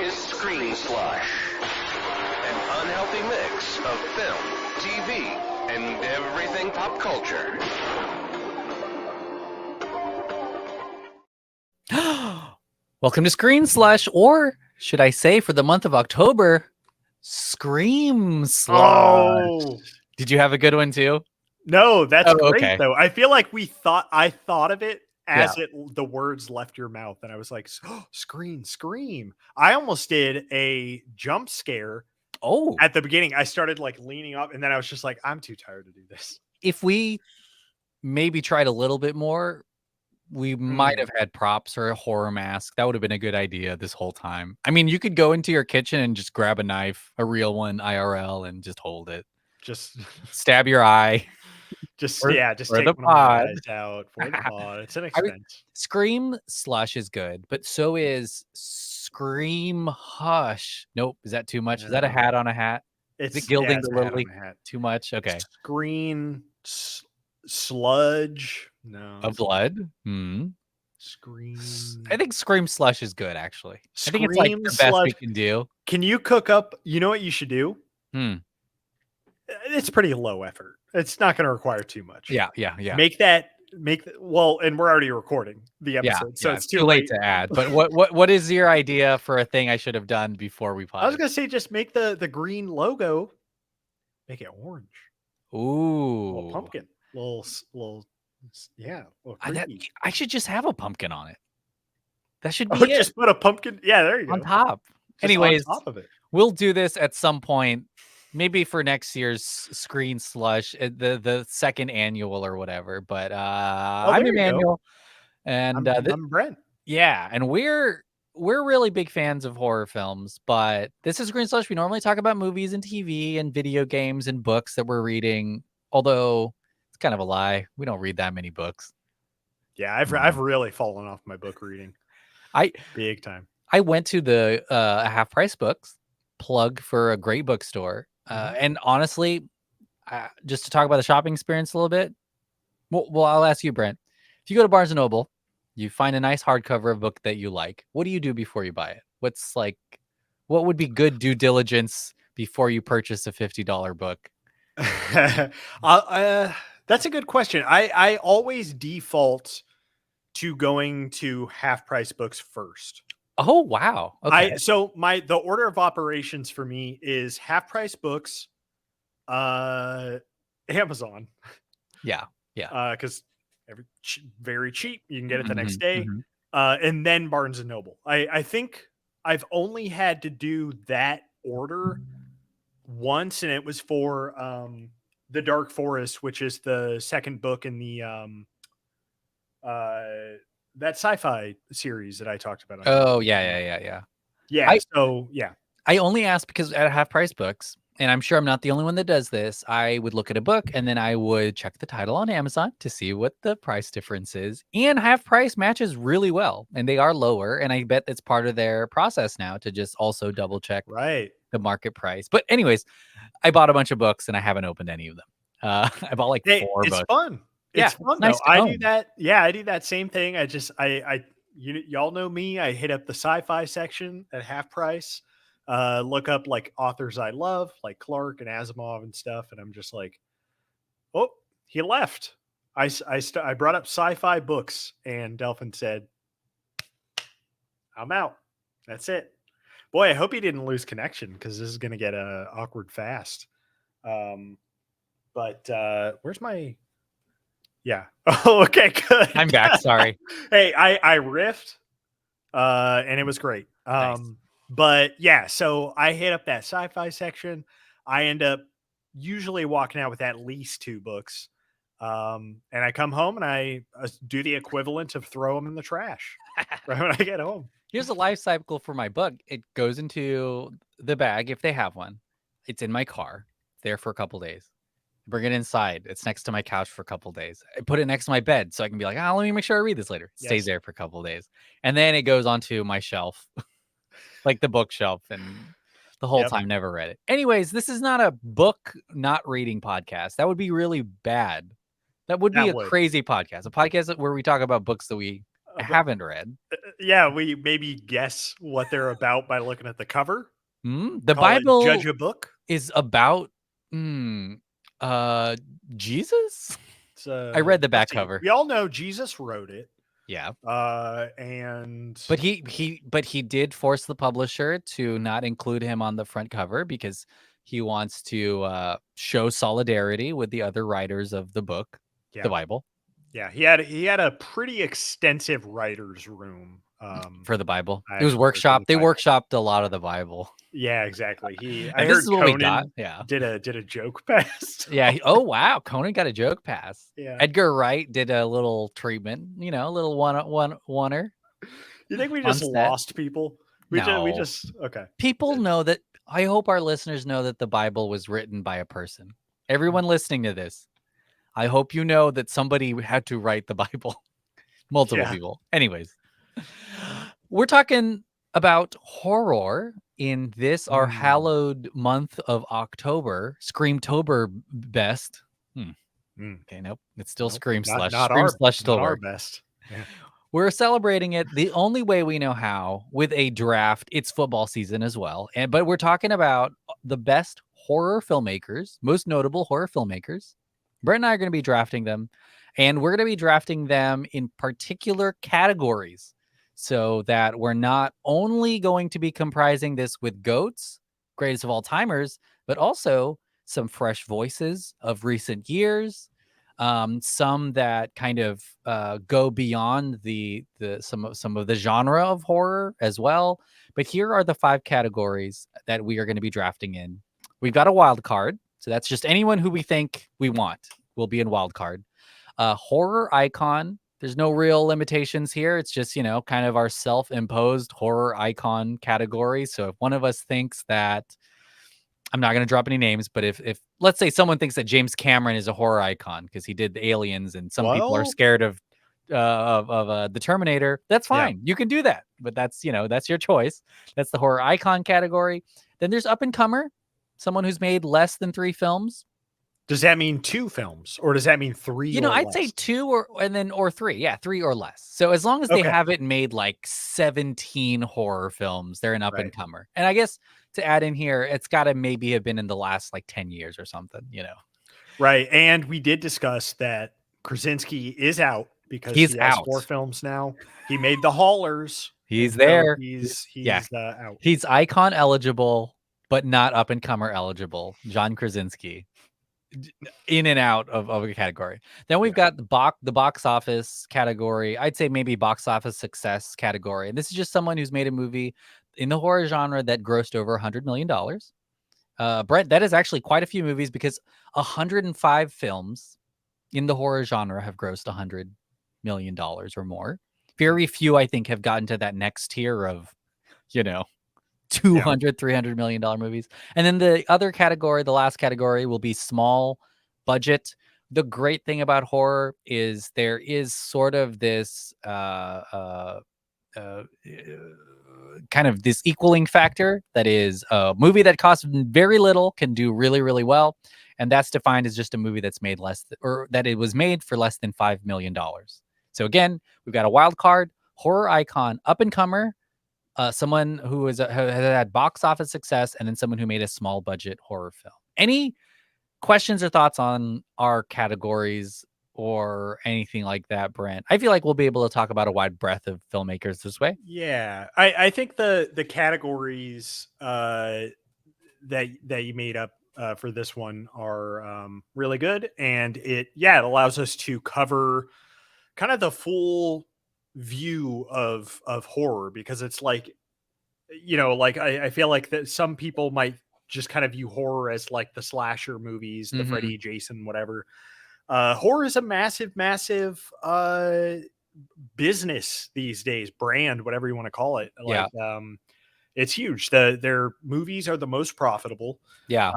is Screen Slush, an unhealthy mix of film, TV, and everything pop culture. Welcome to Screen Slush, or should I say for the month of October, Scream Slush. Oh. Did you have a good one too? No, that's great okay. though. I feel like I thought of it as the words left your mouth, and I was like, oh, scream. I almost did a jump scare. Oh, at the beginning, I started like leaning up, and then I was just like, I'm too tired to do this. If we maybe tried a little bit more, we might have had props or a horror mask. That would have been a good idea this whole time. I mean, you could go into your kitchen and just grab a knife, a real one, IRL, and just hold it. Just stab your eye. Just for take the one of my pod. eyes out for the pod. It's an expense. Scream Slush is good, but so is Scream Hush. Nope. Is that too much? Is that a hat on a hat? Is it gilding the lily too much? Okay. Screen sludge. No. Of blood? Scream. I think Scream Slush is good, actually. I think it's like the best Slush. we can do. Can you cook up? You know what you should do? It's pretty low effort. It's not going to require too much. Yeah. Well, and we're already recording the episode, so it's too late to add. But what is your idea for a thing I should have done before we pod? I was going to say just make the green logo, make it orange. Ooh, little pumpkin, little yeah. I should just have a pumpkin on it. That should be it. Just put a pumpkin. Yeah, there you go. On top. Just anyways, on top of it. We'll do this at some point. Maybe for next year's Screen Slush, the second annual or whatever. But I'm Emmanuel, and I'm Brent. Yeah, and we're really big fans of horror films. But this is Screen Slush. We normally talk about movies and TV and video games and books that we're reading. Although it's kind of a lie, we don't read that many books. Yeah, I've really fallen off my book reading. Big time. I went to the Half Price Books, plug for a great bookstore. And honestly, just to talk about the shopping experience a little bit, well, I'll ask you, Brent. If you go to Barnes & Noble, you find a nice hardcover book that you like. What do you do before you buy it? What would be good due diligence before you purchase a $50 book? That's a good question. I always default to going to Half Price Books first. Oh, wow. Okay. So the order of operations for me is Half Price Books, Amazon. Yeah. Because very cheap. You can get it the next day. And then Barnes & Noble. I think I've only had to do that order once, and it was for The Dark Forest, which is the second book in the that sci-fi series that I talked about. Yeah. I only asked because at Half Price Books, and I'm sure I'm not the only one that does this, I would look at a book and then I would check the title on Amazon to see what the price difference is. And Half Price matches really well, and they are lower. And I bet that's part of their process now to just also double check the market price. But anyways, I bought a bunch of books and I haven't opened any of them. I bought like 4 books. It's fun. It's fun nice though. I do that. Yeah, I do that same thing. Y'all know me. I hit up the sci-fi section at Half Price. Look up like authors I love, like Clark and Asimov and stuff, and I'm just like, oh, he left. I brought up sci-fi books, and Delphin said, I'm out. That's it. Boy, I hope he didn't lose connection because this is going to get awkward fast. But where's my... Yeah. Oh, okay, good. I'm back. Sorry. Hey, I riffed, and it was great. Nice. But yeah, so I hit up that sci-fi section. I end up usually walking out with at least 2 books. And I come home and I do the equivalent of throw them in the trash right when I get home. Here's a life cycle for my book. It goes into the bag if they have one. It's in my car, there for a couple days. Bring it inside. It's next to my couch for a couple days. I put it next to my bed so I can be like, let me make sure I read this later. It stays there for a couple days. And then it goes onto my shelf, like the bookshelf, and the whole time never read it. Anyways, this is not a book not reading podcast. That would be really bad. That would be a crazy podcast. A podcast where we talk about books that we haven't read. Yeah, we maybe guess what they're about by looking at the cover. The Call it judge Bible a book. is about uh Jesus. It's, I read the back let's see. cover. We all know Jesus wrote it. Yeah. And But he did force the publisher to not include him on the front cover because he wants to show solidarity with the other writers of the book, yeah, the Bible, yeah, he had a pretty extensive writer's room. for the Bible. It was Actually, for workshop. the They Bible. workshopped a lot of the Bible. Yeah, exactly. I And this heard is what we got. Conan Yeah. did a joke pass. Yeah. Oh wow, Conan got a joke pass. Yeah. Edgar Wright did a little treatment, a little one-er You think we on just set. lost people? We No. just okay. People know that. I hope our listeners know that the Bible was written by a person. Everyone listening to this, I hope you know that somebody had to write the Bible. Multiple Yeah. people. Anyways, we're talking about horror in this, our hallowed month of October. Screamtober best. Okay, nope. It's still Nope, Scream Slush. not Scream our Slush not our Tober. best. Yeah. We're celebrating it the only way we know how, with a draft. It's football season as well. But we're talking about the best horror filmmakers, most notable horror filmmakers. Brent and I are going to be drafting them, and we're going to be drafting them in particular categories so that we're not only going to be comprising this with GOATs, greatest of all timers, but also some fresh voices of recent years, some that kind of go beyond some of the genre of horror as well. But here are the 5 categories that we are going to be drafting in. We've got a wild card, so that's just anyone who we think we want will be in wild card. Horror icon. There's no real limitations here. It's just kind of our self-imposed horror icon category. So if one of us thinks that, I'm not going to drop any names, but if let's say someone thinks that James Cameron is a horror icon because he did the Aliens, and some people are Well, scared of the Terminator, that's Yeah. fine. You can do that, but that's your choice. That's the horror icon category. Then there's up and comer, someone who's made less than 3 films. does that mean 2 films or does that mean 3 or I'd say less? 2 or 3. Yeah, 3 or less. So as long as they Okay. haven't made like 17 horror films, they're an up and Right. comer. And I guess to add in here, it's got to maybe have been in the last like 10 years or something, Right. And we did discuss that Krasinski is out because He's he has out. 4 films now. He made the Haulers. He's and so there. He's Yeah. out. He's icon eligible, but not up and comer eligible. John Krasinski, in and out of a category. Then we've got the box office category. I'd say maybe box office success category. And this is just someone who's made a movie in the horror genre that grossed over $100 million. Brent, that is actually quite a few movies because 105 films in the horror genre have grossed $100 million or more. Very few, I think, have gotten to that next tier of, 200, $300 million movies. And then the other category, the last category, will be small budget. The great thing about horror is there is sort of this kind of this equaling factor that is a movie that costs very little can do really, really well. And that's defined as just a movie that's made or that it was made for less than $5 million. So again, we've got a wild card, horror icon, up and comer, someone who has had box office success, and then someone who made a small budget horror film. Any questions or thoughts on our categories or anything like that, Brent? I feel like we'll be able to talk about a wide breadth of filmmakers this way. Yeah. I think the categories that you made up for this one are really good. And it allows us to cover kind of the full view of horror, because it's like, like I feel like that some people might just kind of view horror as like the slasher movies, the Freddy, Jason, whatever. Horror is a massive business these days, brand, whatever you want to call it. Like, it's huge. Their movies are the most profitable. Yeah.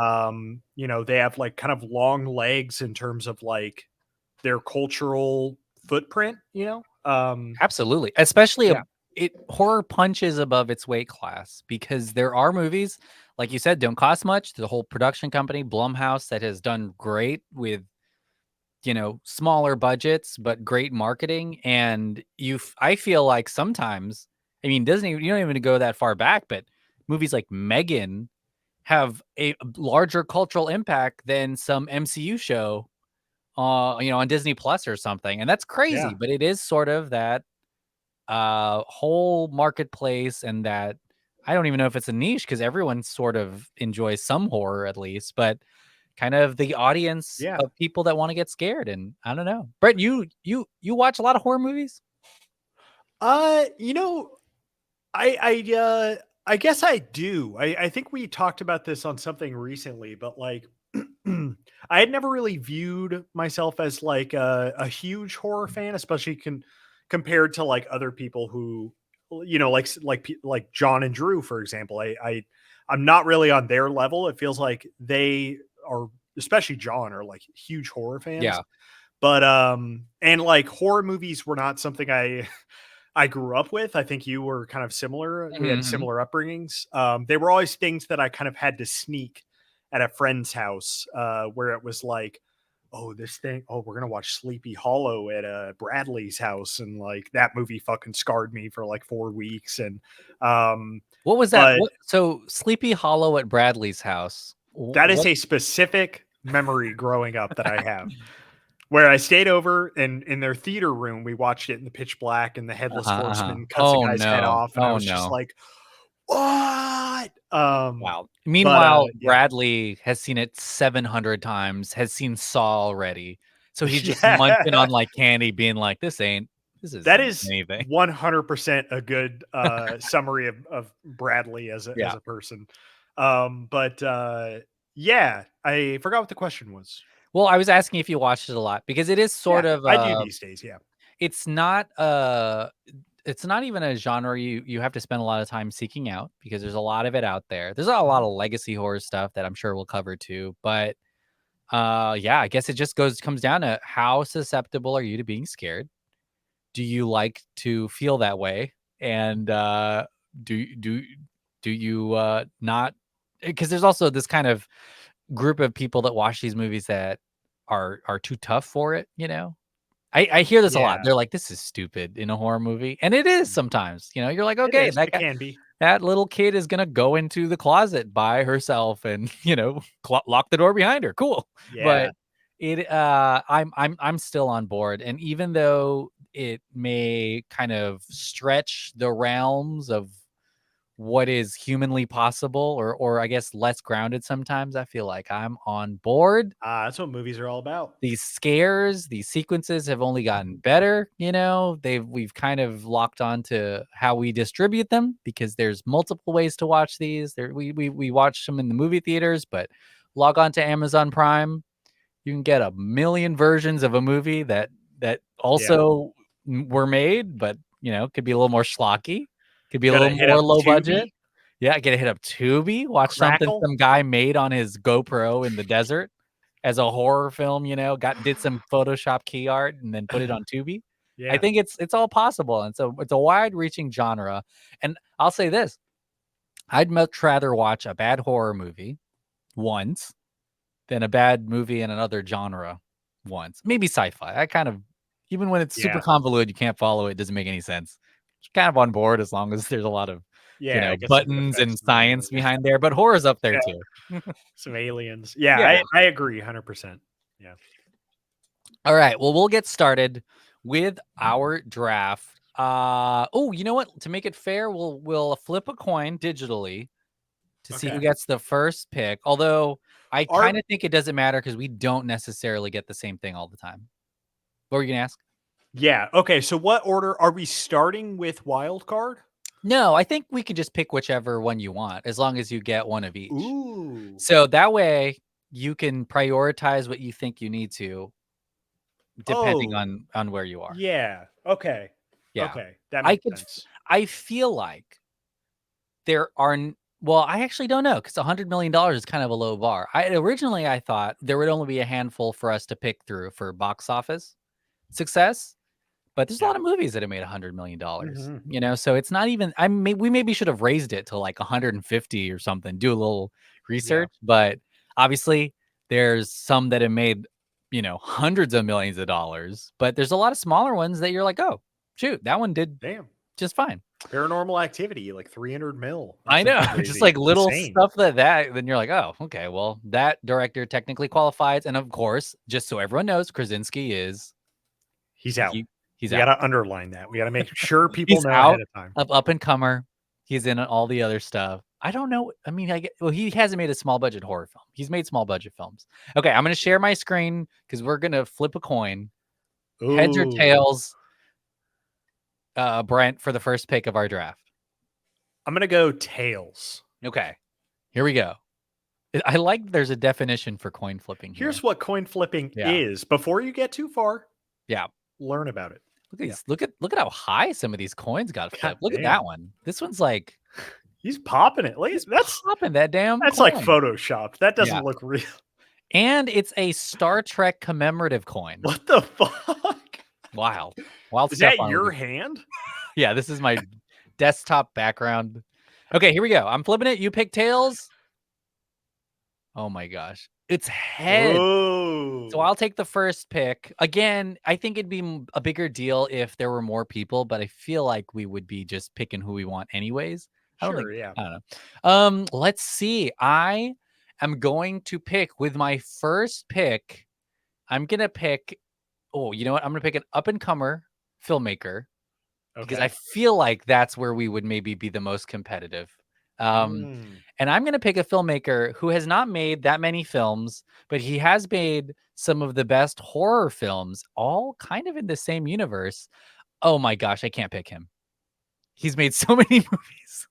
They have like kind of long legs in terms of like their cultural footprint, Absolutely. Especially horror punches above its weight class because there are movies, like you said, don't cost much. The whole production company, Blumhouse, that has done great with smaller budgets but great marketing. And I feel like sometimes, I mean, Disney, you don't even go that far back, but movies like Megan have a larger cultural impact than some MCU show, on Disney Plus or something. And that's crazy, Yeah. but it is sort of that whole marketplace, and that I don't even know if it's a niche because everyone sort of enjoys some horror at least, but kind of the audience Yeah. of people that want to get scared. And I don't know. Brett, you watch a lot of horror movies? You know, I guess I do. I think we talked about this on something recently, but like I had never really viewed myself as like a huge horror fan, especially compared to like other people who, like John and Drew, for example. I'm not really on their level. It feels like they are, especially John, are like huge horror fans. Yeah. But and like horror movies were not something I grew up with. I think you were kind of similar. We had Mhm. similar upbringings. They were always things that I kind of had to sneak at a friend's house, where it was like, oh, this thing, oh, we're gonna watch Sleepy Hollow at Bradley's house, and like that movie fucking scarred me for like 4 weeks. And What was that? but So Sleepy Hollow at Bradley's house. that is What? a specific memory growing up that I have. Where I stayed over and in their theater room, we watched it in the pitch black, and the headless Uh-huh, uh-huh. horseman cuts a Oh guy's head no. off, and I Oh was just no. like, "What?" Wow. But Meanwhile, yeah, Bradley has seen it 700 times, has seen Saw already. So he's just munching yeah, on like candy, being like, this that isn't is anything. 100% a good summary of Bradley as Yeah. a person. But yeah, I forgot what the question was. Well, I was asking if you watched it a lot because it is sort Yeah, of I do these days. Yeah. it's not it's not even a genre you have to spend a lot of time seeking out, because there's a lot of it out there. There's a lot Mhm. of legacy horror stuff that I'm sure we'll cover too, but yeah, I guess it just comes down to how susceptible are you to being scared? Do you like to feel that way? And do do do you not, because there's also this kind of group of people that watch these movies that are too tough for it, I hear this a lot. Yeah, They're like, "This is stupid," in a horror movie, and it is sometimes. You're like, it "Okay, is. It can be. that little kid is gonna go into the closet by herself and lock the door behind her. Cool." Yeah. But I'm still on board, and even though it may kind of stretch the realms of what is humanly possible, or I guess less grounded sometimes, I feel like I'm on board. That's what movies are all about. These scares, these sequences have only gotten better. We've kind of locked on to how we distribute them, because there's multiple ways to watch these. We watch them in the movie theaters, but log on to Amazon Prime. You can get a million versions of a movie that Yeah. also were made, but could be a little more schlocky, could be a Gotta little hit more up low budget. Tubi, Yeah, get a hit up Tubi, watch something Crackle. some guy made on his GoPro in the desert as a horror film, did some Photoshop key art and then put it on Tubi. I Yeah. think it's all possible, and so it's a wide-reaching genre. And I'll say this, I'd much rather watch a bad horror movie once than a bad movie in another genre once. Maybe sci-fi. I kind of, even when it's super Yeah. convoluted, you can't follow it, doesn't make any sense. Just kind of on board as long as there's a lot of, Yeah. I guess some good buttons effects and in there. science behind there, but horror's up there Yeah. too. Some aliens. Yeah. Yeah. I agree 100%. Yeah. All right. Well, we'll get started with our draft. Oh, you know what? To make it fair, we'll flip a coin digitally to see who Okay. gets the first pick. Although I Are kind of think it doesn't matter because we don't necessarily get the same thing all the time. What were you gonna ask? Yeah. Okay. So what order are we starting with wild card? No, I think we could just pick whichever one you want, as long as you get one of each. Ooh. So that way you can prioritize what you think you need to, depending Oh, on where you are. yeah. Okay. Yeah. Okay. That I makes could sense. I feel like there are well, I actually don't know, because $100 million is kind of a low bar. I thought there would only be a handful for us to pick through for box office success. But there's a Yeah. lot of movies that have made $100 million, Mhm. so it's not even, we maybe should have raised it to like 150 or something, do a little Yeah. research, but obviously there's some that have made, hundreds of millions of dollars, but there's a lot of smaller ones that you're like, oh, shoot, that one did Damn. just fine. Paranormal Activity, like 300 mil. or I know, something just crazy. like little Insane. stuff that then you're like, oh, okay, well, that director technically qualifies. And of course, just so everyone knows, Krasinski is He's out. he's We out. got to underline that. We got to make sure people He's know out ahead of time. of up and comer. He's in all the other stuff. I don't know. I mean, he hasn't made a small budget horror film. He's made small budget films. Okay, I'm gonna share my screen because we're gonna flip a coin. Heads or Ooh. tails, Brent, for the first pick of our draft. I'm gonna go tails. Okay, here we go. I like there's a definition for coin flipping here. Here's what coin flipping Yeah. is. Before you get too far, Yeah. learn about it. Look at these. Look at how high some of these coins got flipped. Look at damn. that one. This one's like He's popping it. Like, he's that's popping that damn. like coin. photoshopped. That doesn't Yeah. look real. And it's a Star Trek commemorative coin. What the fuck? Wild Is stuff that on your it. hand? Yeah, this is my desktop background. Okay, here we go. I'm flipping it. You pick tails. Oh my gosh. It's heads. Oh. So I'll take the first pick. Again, I think it'd be a bigger deal if there were more people, but I feel like we would be just picking who we want anyways. I don't know. Let's see. I am going to pick with my first pick. I'm going to pick, you know what? I'm going to pick an up-and-comer filmmaker because I feel like that's where we would maybe be the most competitive. And I'm going to pick a filmmaker who has not made that many films, but he has made some of the best horror films, all kind of in the same universe. Oh my gosh, I can't pick him. He's made so many movies.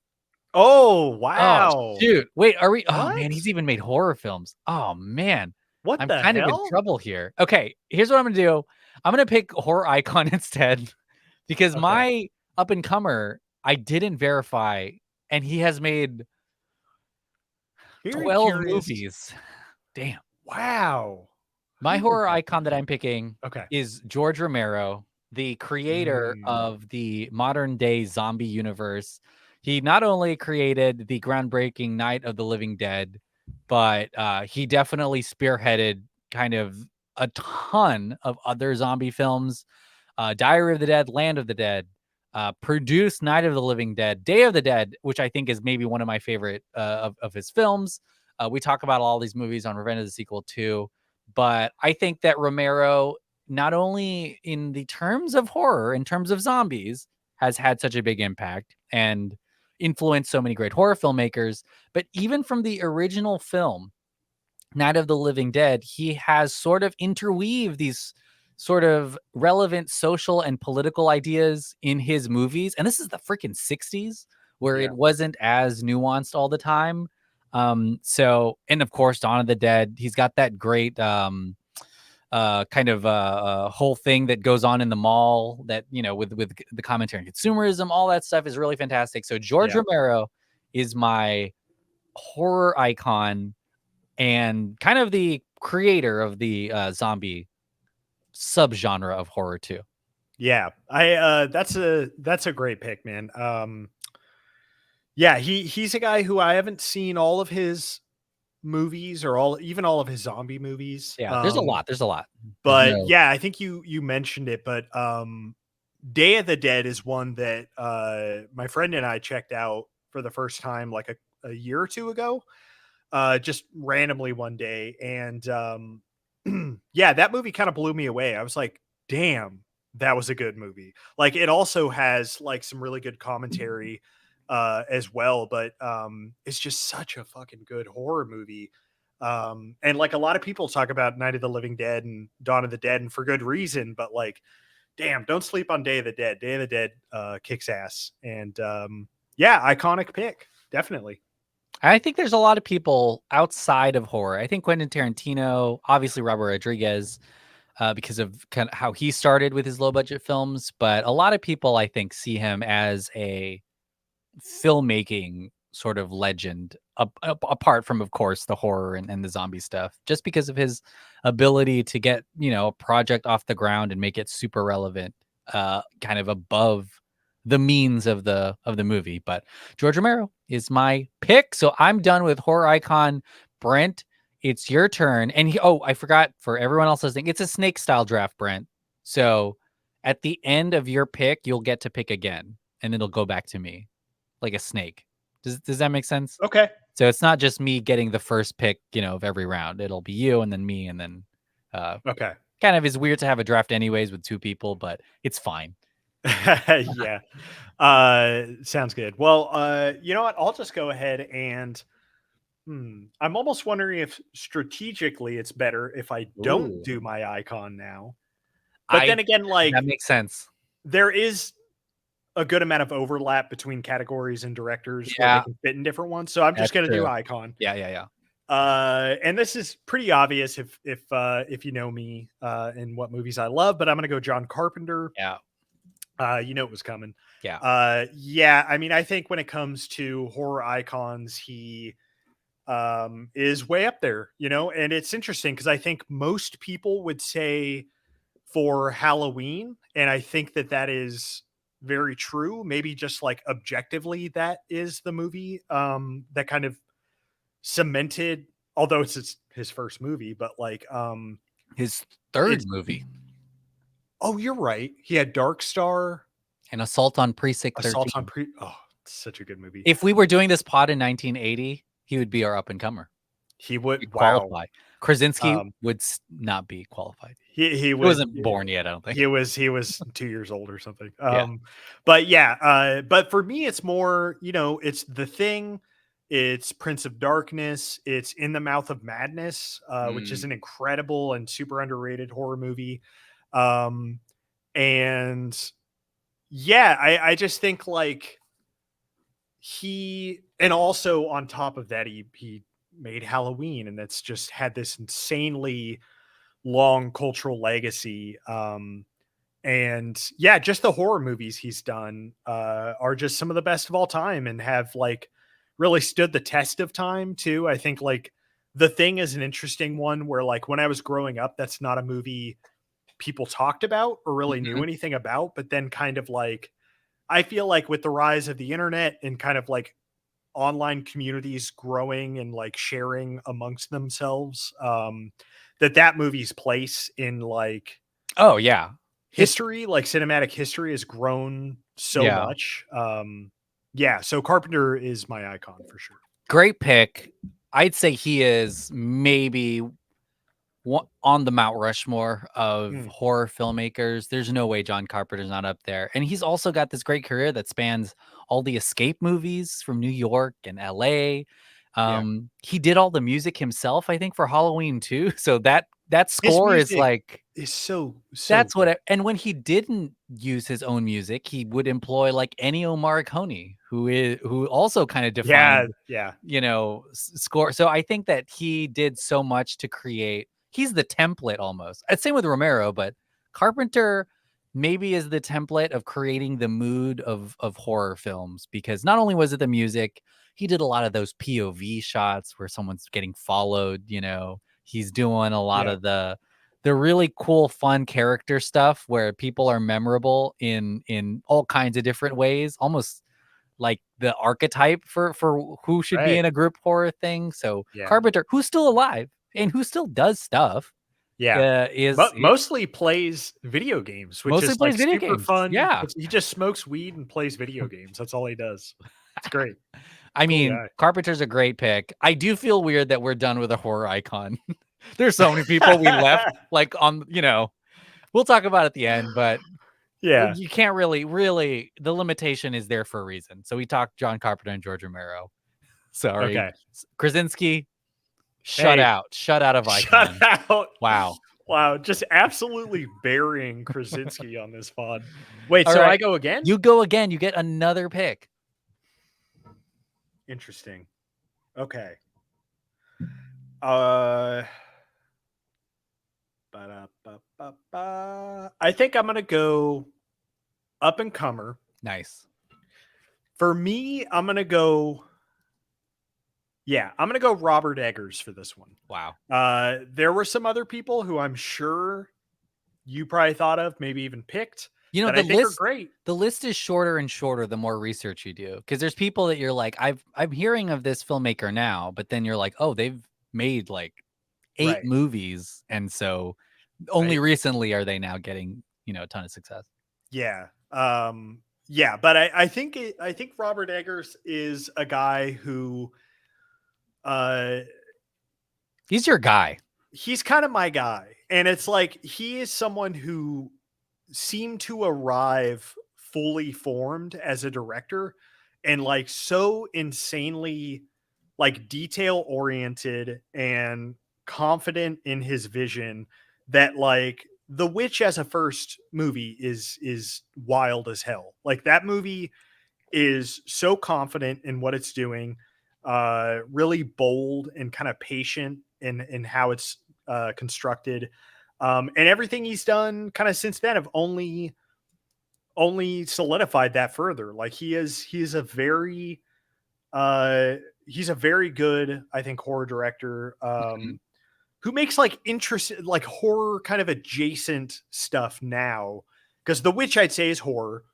Oh, wow. Oh, shoot. Wait, are we? Oh, What? man, he's even made horror films. Oh, man. What I'm the kind of in hell? trouble here. Okay, here's what I'm going to do. I'm going to pick horror icon instead because my up-and-comer, I didn't verify, and he has made Very 12 curious. movies. Damn. Wow. My Who would horror that icon that be? I'm picking Okay. is George Romero, the creator of the modern day zombie universe. He not only created the groundbreaking Night of the Living Dead, but he definitely spearheaded kind of a ton of other zombie films. Diary of the Dead, Land of the Dead, produced Night of the Living Dead, Day of the Dead, which I think is maybe one of my favorite of his films. We talk about all these movies on Revenge of the Sequel too. But I think that Romero, not only in the terms of horror, in terms of zombies, has had such a big impact and influenced so many great horror filmmakers, but even from the original film, Night of the Living Dead, he has sort of interweaved these sort of relevant social and political ideas in his movies. And this is the freaking 60s where it wasn't as nuanced all the time. And of course, Dawn of the Dead, he's got that great kind of whole thing that goes on in the mall that, with the commentary on consumerism, all that stuff is really fantastic. So George Romero is my horror icon and kind of the creator of the zombie subgenre of horror too. Yeah, that's a great pick, man. He's a guy who I haven't seen all of his movies or even all of his zombie movies. Yeah, there's a lot. But I think you mentioned it, but Day of the Dead is one that my friend and I checked out for the first time like a year or two ago. Just randomly one day. And that movie kind of blew me away. I was like, damn, that was a good movie. Like it also has like some really good commentary as well, but it's just such a fucking good horror movie. And like a lot of people talk about Night of the Living Dead and Dawn of the Dead, and for good reason, but like, damn, don't sleep on Day of the Dead. Day of the Dead kicks ass. And iconic pick, definitely. I think there's a lot of people outside of horror. I think Quentin Tarantino, obviously Robert Rodriguez, because of kind of how he started with his low budget films. But a lot of people, I think, see him as a filmmaking sort of legend, apart from, of course, the horror and the zombie stuff, just because of his ability to get, a project off the ground and make it super relevant, kind of above the means of the movie. But George Romero is my pick. So I'm done with horror icon. Brent, It's your turn. And I forgot for everyone else listening, it's a snake style draft, Brent. So at the end of your pick, you'll get to pick again, and it'll go back to me like a snake. Does that make sense? Okay. So it's not just me getting the first pick, of every round. It'll be you and then me, and then Okay. kind of is weird to have a draft anyways with two people, but it's fine. Yeah. Sounds good. Well, you know what? I'll just go ahead and I'm almost wondering if strategically it's better if I don't Ooh. do my icon now. But then again, That makes sense. there is a good amount of overlap between categories and directors where they Yeah. can fit in different ones. So I'm just That's going to do true. icon. Yeah. And this is pretty obvious if you know me and what movies I love, but I'm going to go John Carpenter. Yeah. You know it was coming. Yeah. Yeah. I mean, I think when it comes to horror icons, he is way up there, and it's interesting because I think most people would say for Halloween, and I think that is very true. Maybe just like objectively, that is the movie that kind of cemented, although it's his first movie, but like His third it's movie, oh, you're right. He had Dark Star, An Assault on Precinct 13. Assault on oh, it's such a good movie. If we were doing this pod in 1980, he would be our up and comer. He would He'd wow. qualify. Krasinski would not be qualified. He wasn't born yet, I don't think. He was 2 years old or something. Yeah. But yeah, but for me, it's more, it's The Thing, it's Prince of Darkness, it's In the Mouth of Madness, which is an incredible and super underrated horror movie. And yeah, I just think like and also on top of that, he made Halloween, and that's just had this insanely long cultural legacy. And yeah, just the horror movies he's done are just some of the best of all time and have like really stood the test of time too. I think like The Thing is an interesting one where like when I was growing up, that's not a movie people talked about or really knew anything about, but then kind of like I feel like with the rise of the internet and kind of like online communities growing and like sharing amongst themselves, that movie's place in like history, like cinematic history, has grown so much. Yeah, so Carpenter is my icon for sure. Great pick. I'd say he is maybe on the Mount Rushmore of horror filmmakers. There's no way John Carpenter's not up there. And he's also got this great career that spans all the escape movies from New York and LA. He did all the music himself, I think, for Halloween too. So that score is like so that's what and when he didn't use his own music, he would employ like Ennio Morricone, who also kind of defined score. So I think that he did so much to create. He's the template almost. Same with Romero, but Carpenter maybe is the template of creating the mood of horror films, because not only was it the music, he did a lot of those POV shots where someone's getting followed, he's doing a lot of the really cool, fun character stuff where people are memorable in all kinds of different ways, almost like the archetype for who should be in a group horror thing. So Carpenter, who's still alive and who still does stuff, mostly plays video games, which is like super fun. Yeah, he just smokes weed and plays video games. That's all he does. It's great. I mean, Carpenter's a great pick. I do feel weird that we're done with a horror icon. There's so many people we left, like on, we'll talk about it at the end, but you can't really, the limitation is there for a reason. So we talked John Carpenter and George Romero. Sorry. Okay. Krasinski, shut out of icon. Shut out. Wow. Just absolutely burying Krasinski on this pod. Wait, all so right. I go again? You go again. You get another pick. Interesting. Okay. I think I'm going to go up and comer. Nice. For me, I'm going to go Robert Eggers for this one. Wow. There were some other people who I'm sure you probably thought of, maybe even picked. The I think list, are great. The list is shorter and shorter the more research you do, because there's people that you're like, I'm hearing of this filmmaker now, but then you're like, oh, they've made like 8 Right. movies, and so only recently are they now getting, a ton of success. Yeah. Yeah, but I think I think Robert Eggers is a guy who uh He's your guy. he's kind of my guy. And it's like he is someone who seemed to arrive fully formed as a director and like so insanely like detail oriented and confident in his vision that like The Witch as a first movie is wild as hell. Like that movie is so confident in what it's doing, really bold and kind of patient in how it's constructed. And everything he's done kind of since then have only solidified that further. Like he is a very he's a very good, I think, horror director Mhm. who makes like interesting like horror kind of adjacent stuff now. Because The Witch I'd say is horror.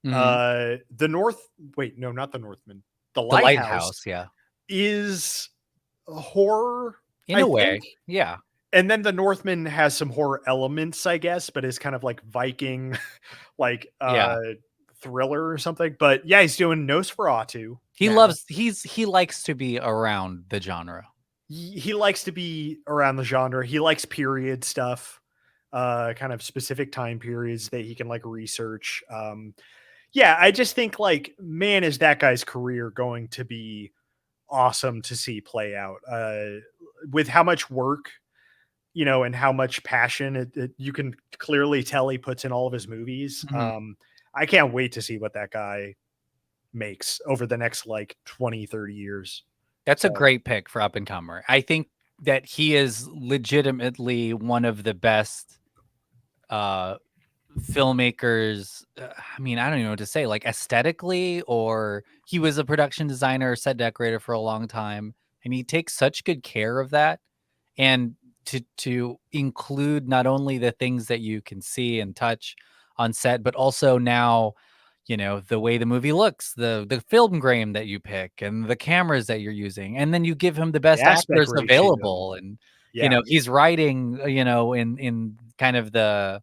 Mhm. The North wait, no, not the Northman. The The Lighthouse Lighthouse, yeah. is a horror, In I a think. way, yeah. And then the Northman has some horror elements, I guess, but is kind of like Viking, like Yeah. thriller or something. But yeah, he's doing Nosferatu He now. loves he likes to be around the genre. He likes to be around the genre. He likes period stuff, kind of specific time periods that he can like research. Yeah, I just think like, man, is that guy's career going to be awesome to see play out with how much work, and how much passion you can clearly tell he puts in all of his movies. Mhm. I can't wait to see what that guy makes over the next like 20, 30 years. That's a So great pick for up and comer. I think that he is legitimately one of the best uh filmmakers. I mean, I don't even know what to say, like aesthetically, or he was a production designer, set decorator for a long time, and he takes such good care of that. And to include not only the things that you can see and touch on set, but also now, the way the movie looks, the film grain that you pick, and the cameras that you're using, and then you give him the the best aspect actors ratio. available, and Yeah. he's writing, in kind of the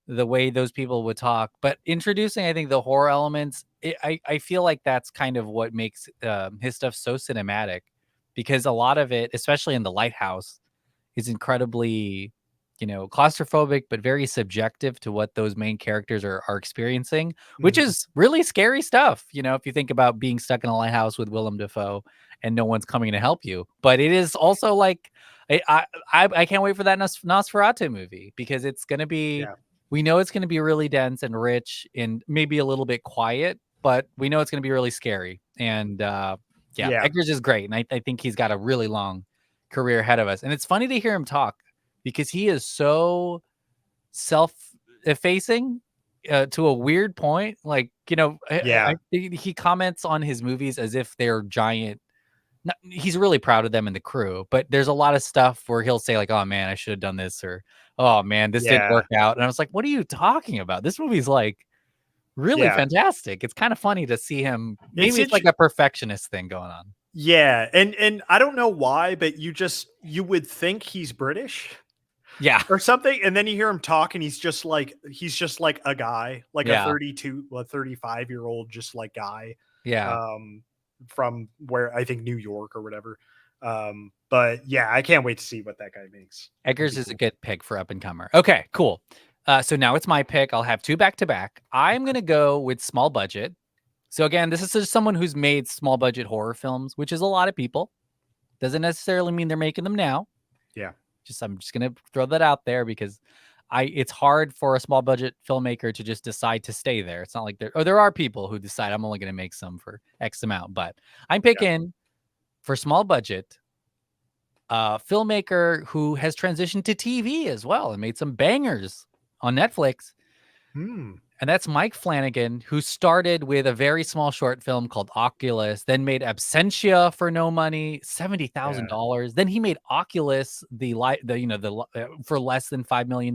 way those people would talk, but introducing, I think, the horror elements, I feel like that's kind of what makes his stuff so cinematic, because a lot of it, especially in The Lighthouse, is incredibly, claustrophobic, but very subjective to what those main characters are experiencing, which Mhm. is really scary stuff. If you think about being stuck in a lighthouse with Willem Dafoe and no one's coming to help you, but it is also like I can't wait for that Nosferatu movie, because it's gonna be. Yeah. We know it's gonna be really dense and rich and maybe a little bit quiet, but we know it's gonna be really scary. And yeah, Yeah. Eggers is great, and I think he's got a really long career ahead of us. And it's funny to hear him talk, because he is so self-effacing to a weird point. Like, Yeah. he comments on his movies as if they're giant. He's really proud of them and the crew, but there's a lot of stuff where he'll say like, "Oh man, I should have done this," or "Oh man, this didn't Yeah. work out." And I was like, "What are you talking about? This movie's like really Yeah. fantastic." It's kind of funny to see him. It's Maybe it's like a perfectionist thing going on. Yeah, and I don't know why, but you would think he's British Yeah, or something, and then you hear him talk, and he's just like a guy, like a yeah, 32, 35-year-old, just like guy, yeah. um, from where I think New York or whatever. But yeah, I can't wait to see what that guy makes. It'll Eggers be is a cool. good pick for up and comer. Okay, cool. So now it's my pick. I'll have two back to back. I'm gonna go with small budget. So again, this is just someone who's made small budget horror films, which is a lot of people. Doesn't necessarily mean they're making them now. Yeah, I'm just gonna throw that out there, because it's hard for a small budget filmmaker to just decide to stay there. It's not like there are people who decide I'm only gonna make some for X amount, but I'm yeah. picking for small budget filmmaker who has transitioned to TV as well and made some bangers on Netflix. Hmm. And that's Mike Flanagan, who started with a very small short film called Oculus, then made Absentia for no money, Yeah. $70,000. Then he made Oculus, for less than $5 million.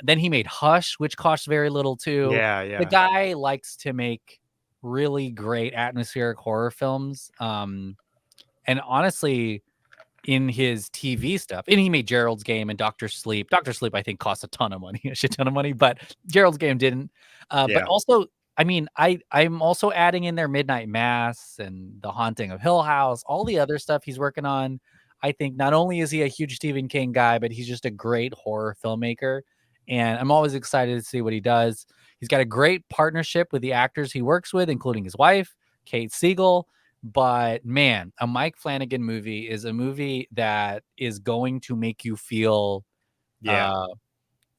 Then he made Hush, which cost very little too. Yeah. The Yeah. guy likes to make really great atmospheric horror films. And honestly, in his TV stuff. And he made Gerald's Game and Doctor Sleep. Doctor Sleep, I think, cost a ton of money, a shit ton of money, but Gerald's Game didn't. But Yeah. also, I mean, I'm also adding in there Midnight Mass and The Haunting of Hill House, all the other stuff he's working on. I think not only is he a huge Stephen King guy, but he's just a great horror filmmaker. And I'm always excited to see what he does. He's got a great partnership with the actors he works with, including his wife, Kate Siegel. But man, a Mike Flanagan movie is a movie that is going to make you feel Yeah.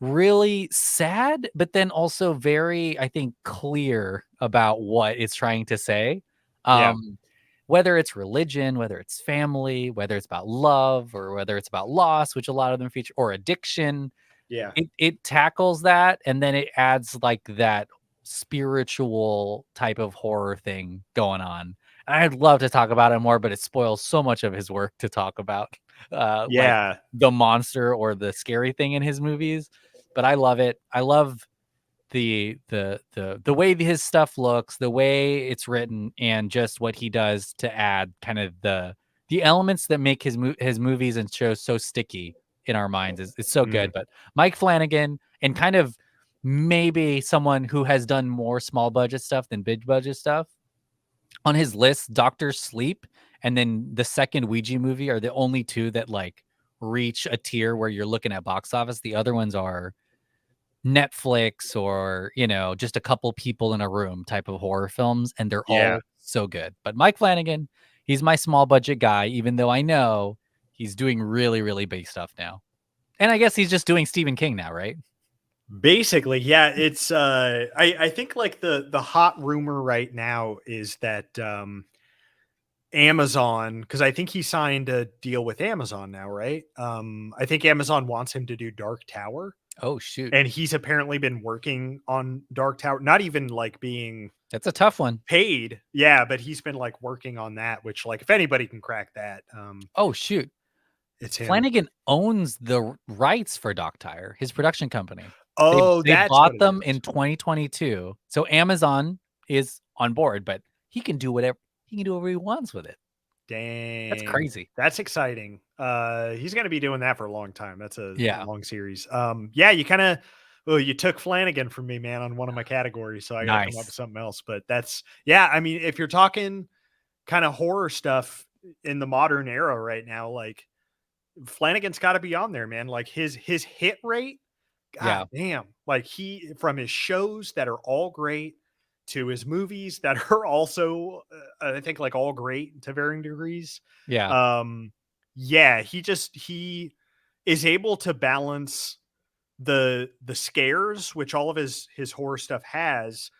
really sad, but then also very, I think, clear about what it's trying to say. Yeah. Whether it's religion, whether it's family, whether it's about love, or whether it's about loss, which a lot of them feature, or addiction. Yeah. It tackles that, and then it adds like that spiritual type of horror thing going on. I'd love to talk about it more, but it spoils so much of his work to talk about, like Yeah. the monster or the scary thing in his movies. But I love it. I love the way his stuff looks, the way it's written, and just what he does to add kind of the elements that make his movies and shows so sticky in our minds is so good. Mm. But Mike Flanagan, and kind of maybe someone who has done more small budget stuff than big budget stuff, on his list, Doctor Sleep and then the second Ouija movie are the only two that like reach a tier where you're looking at box office. The other ones are Netflix or, just a couple people in a room type of horror films, and they're Yeah. all so good. But Mike Flanagan, he's my small budget guy, even though I know he's doing really, really big stuff now. And I guess he's just doing Stephen King now, right? Basically, yeah, it's I think like the hot rumor right now is that Amazon, because I think he signed a deal with Amazon now, right? I think Amazon wants him to do Dark Tower, Oh, shoot. and he's apparently been working on Dark Tower, not even like being That's a tough one. paid. Yeah, but he's been like working on that, which like if anybody can crack that, Oh, shoot. it's him. Flanagan owns the rights for Doc Tire, his production company. Oh, They that's what bought it them is. in 2022. So Amazon is on board, but he can do whatever he wants with it. Dang. That's crazy. That's exciting. He's gonna be doing that for a long time. That's a Yeah. long series. Yeah, you kind of you took Flanagan from me, man, on one of my categories, so I gotta come up Nice. with something else. But that's yeah, I mean, if you're talking kind of horror stuff in the modern era right now, like Flanagan's gotta be on there, man. Like his hit rate, Yeah. god damn. Like he from his shows that are all great to his movies that are also I think like all great to varying degrees. Yeah. Yeah, he is able to balance the scares, which all of his horror stuff has,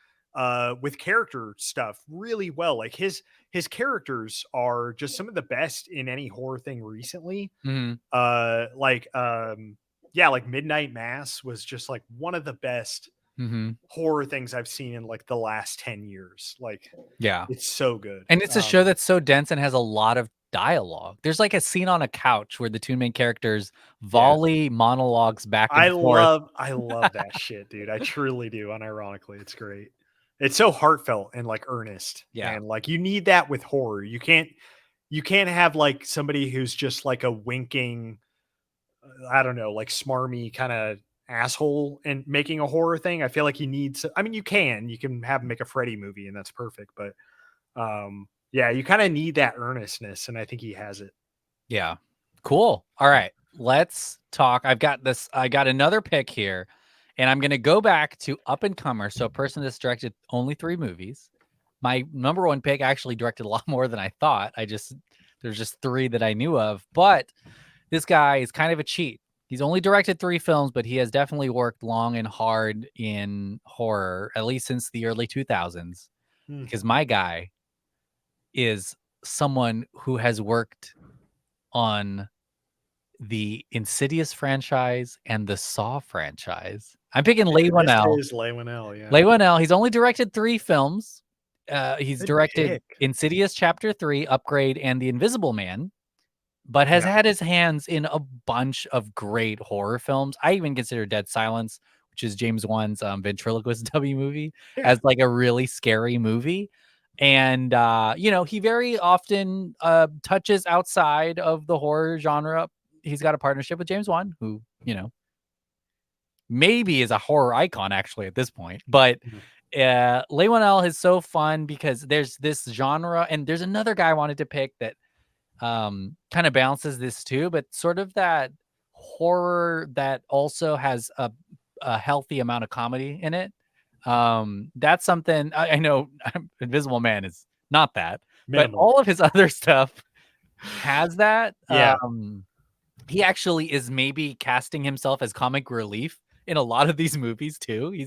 with character stuff really well. Like his characters are just some of the best in any horror thing recently. Mhm. Yeah, like Midnight Mass was just like one of the best Mhm. horror things I've seen in like the last 10 years. Like Yeah. it's so good. And it's a show that's so dense and has a lot of dialogue. There's like a scene on a couch where the two main characters volley monologues back and forth. I love that shit, dude. I truly do. Unironically, it's great. It's so heartfelt and like earnest. Yeah. And like you need that with horror. You can't have like somebody who's just like a winking, I don't know, like smarmy kind of asshole and making a horror thing. I feel like he needs, I mean, you can have him make a Freddy movie and that's perfect. But yeah, you kind of need that earnestness. And I think he has it. Yeah. Cool. All right. Let's talk. I got another pick here, and I'm going to go back to up and comer. So a person that's directed only 3 movies. My number one pick actually directed a lot more than I thought. There's just 3 that I knew of, but this guy is kind of a cheat. He's only directed 3 films, but he has definitely worked long and hard in horror, at least since the early 2000s, because my guy is someone who has worked on the Insidious franchise and the Saw franchise. I'm picking Leigh This Whannell. is Leigh Whannell, yeah. Leigh Whannell, he's only directed 3 films. He's Good directed pick. Insidious Chapter 3, Upgrade, and The Invisible Man, but has Yeah. had his hands in a bunch of great horror films. I even consider Dead Silence, which is James Wan's ventriloquist dummy movie, Yeah. as like a really scary movie. And he very often touches outside of the horror genre. He's got a partnership with James Wan, who maybe is a horror icon actually at this point. But Leigh Whannell is so fun because there's this genre, and there's another guy I wanted to pick that kind of balances this too, but sort of that horror that also has a healthy amount of comedy in it. That's something I know Invisible Man is not that, but Minimal. all of his other stuff has that. Yeah. He actually is maybe casting himself as comic relief in a lot of these movies too. He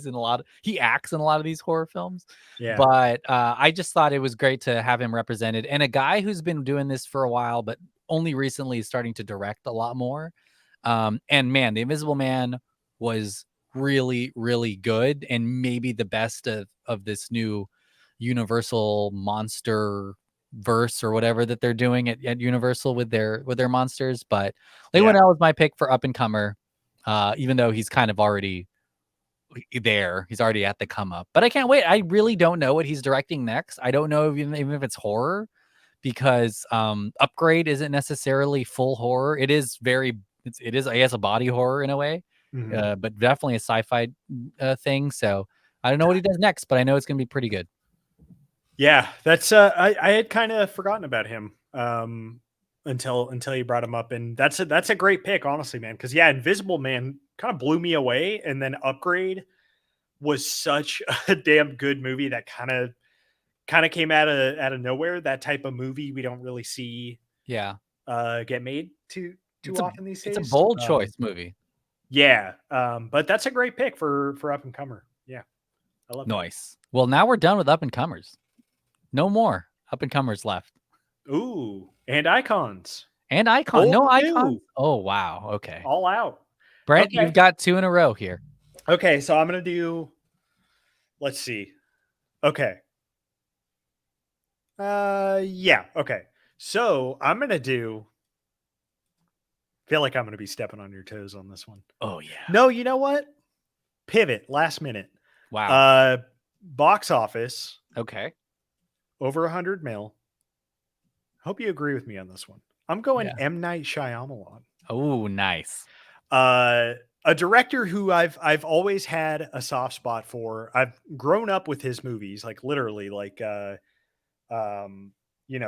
acts in a lot of these horror films. Yeah. But I just thought it was great to have him represented, and a guy who's been doing this for a while, but only recently is starting to direct a lot more. And man, The Invisible Man was really, really good, and maybe the best of this new Universal monster verse or whatever that they're doing at Universal with their monsters. But Leigh Whannell is my pick for up and comer, even though he's kind of already there. He's already at the come up. But I can't wait. I really don't know what he's directing next. I don't know even if it's horror, because Upgrade isn't necessarily full horror. It is I guess a body horror in a way, but definitely a sci-fi thing. So I don't know what he does next, but I know it's gonna be pretty good. Yeah, that's I had kind of forgotten about him until you brought him up, and that's a great pick, honestly, man. Because Invisible Man kind of blew me away, and then Upgrade was such a damn good movie that kind of came out of nowhere. That type of movie we don't really see get made too often these days. It's a bold choice movie. Yeah, but that's a great pick for up and comer. Yeah, I love it. Nice. Well, now we're done with up and comers. No more up and comers left. Ooh, and icons. And icon. Old no new. icons. Oh wow. Okay. All out. Brent, Okay. you've got 2 in a row here. Okay, so I'm gonna do. Let's see. Okay. Yeah. Okay. So I'm gonna do. Feel like I'm gonna be stepping on your toes on this one. Oh yeah. No, you know what? Pivot. Last minute. Wow. Box office. Okay. Over 100 mil. Hope you agree with me on this one. I'm going M. Night Shyamalan. Oh, nice. A director who I've always had a soft spot for. I've grown up with his movies, like literally, like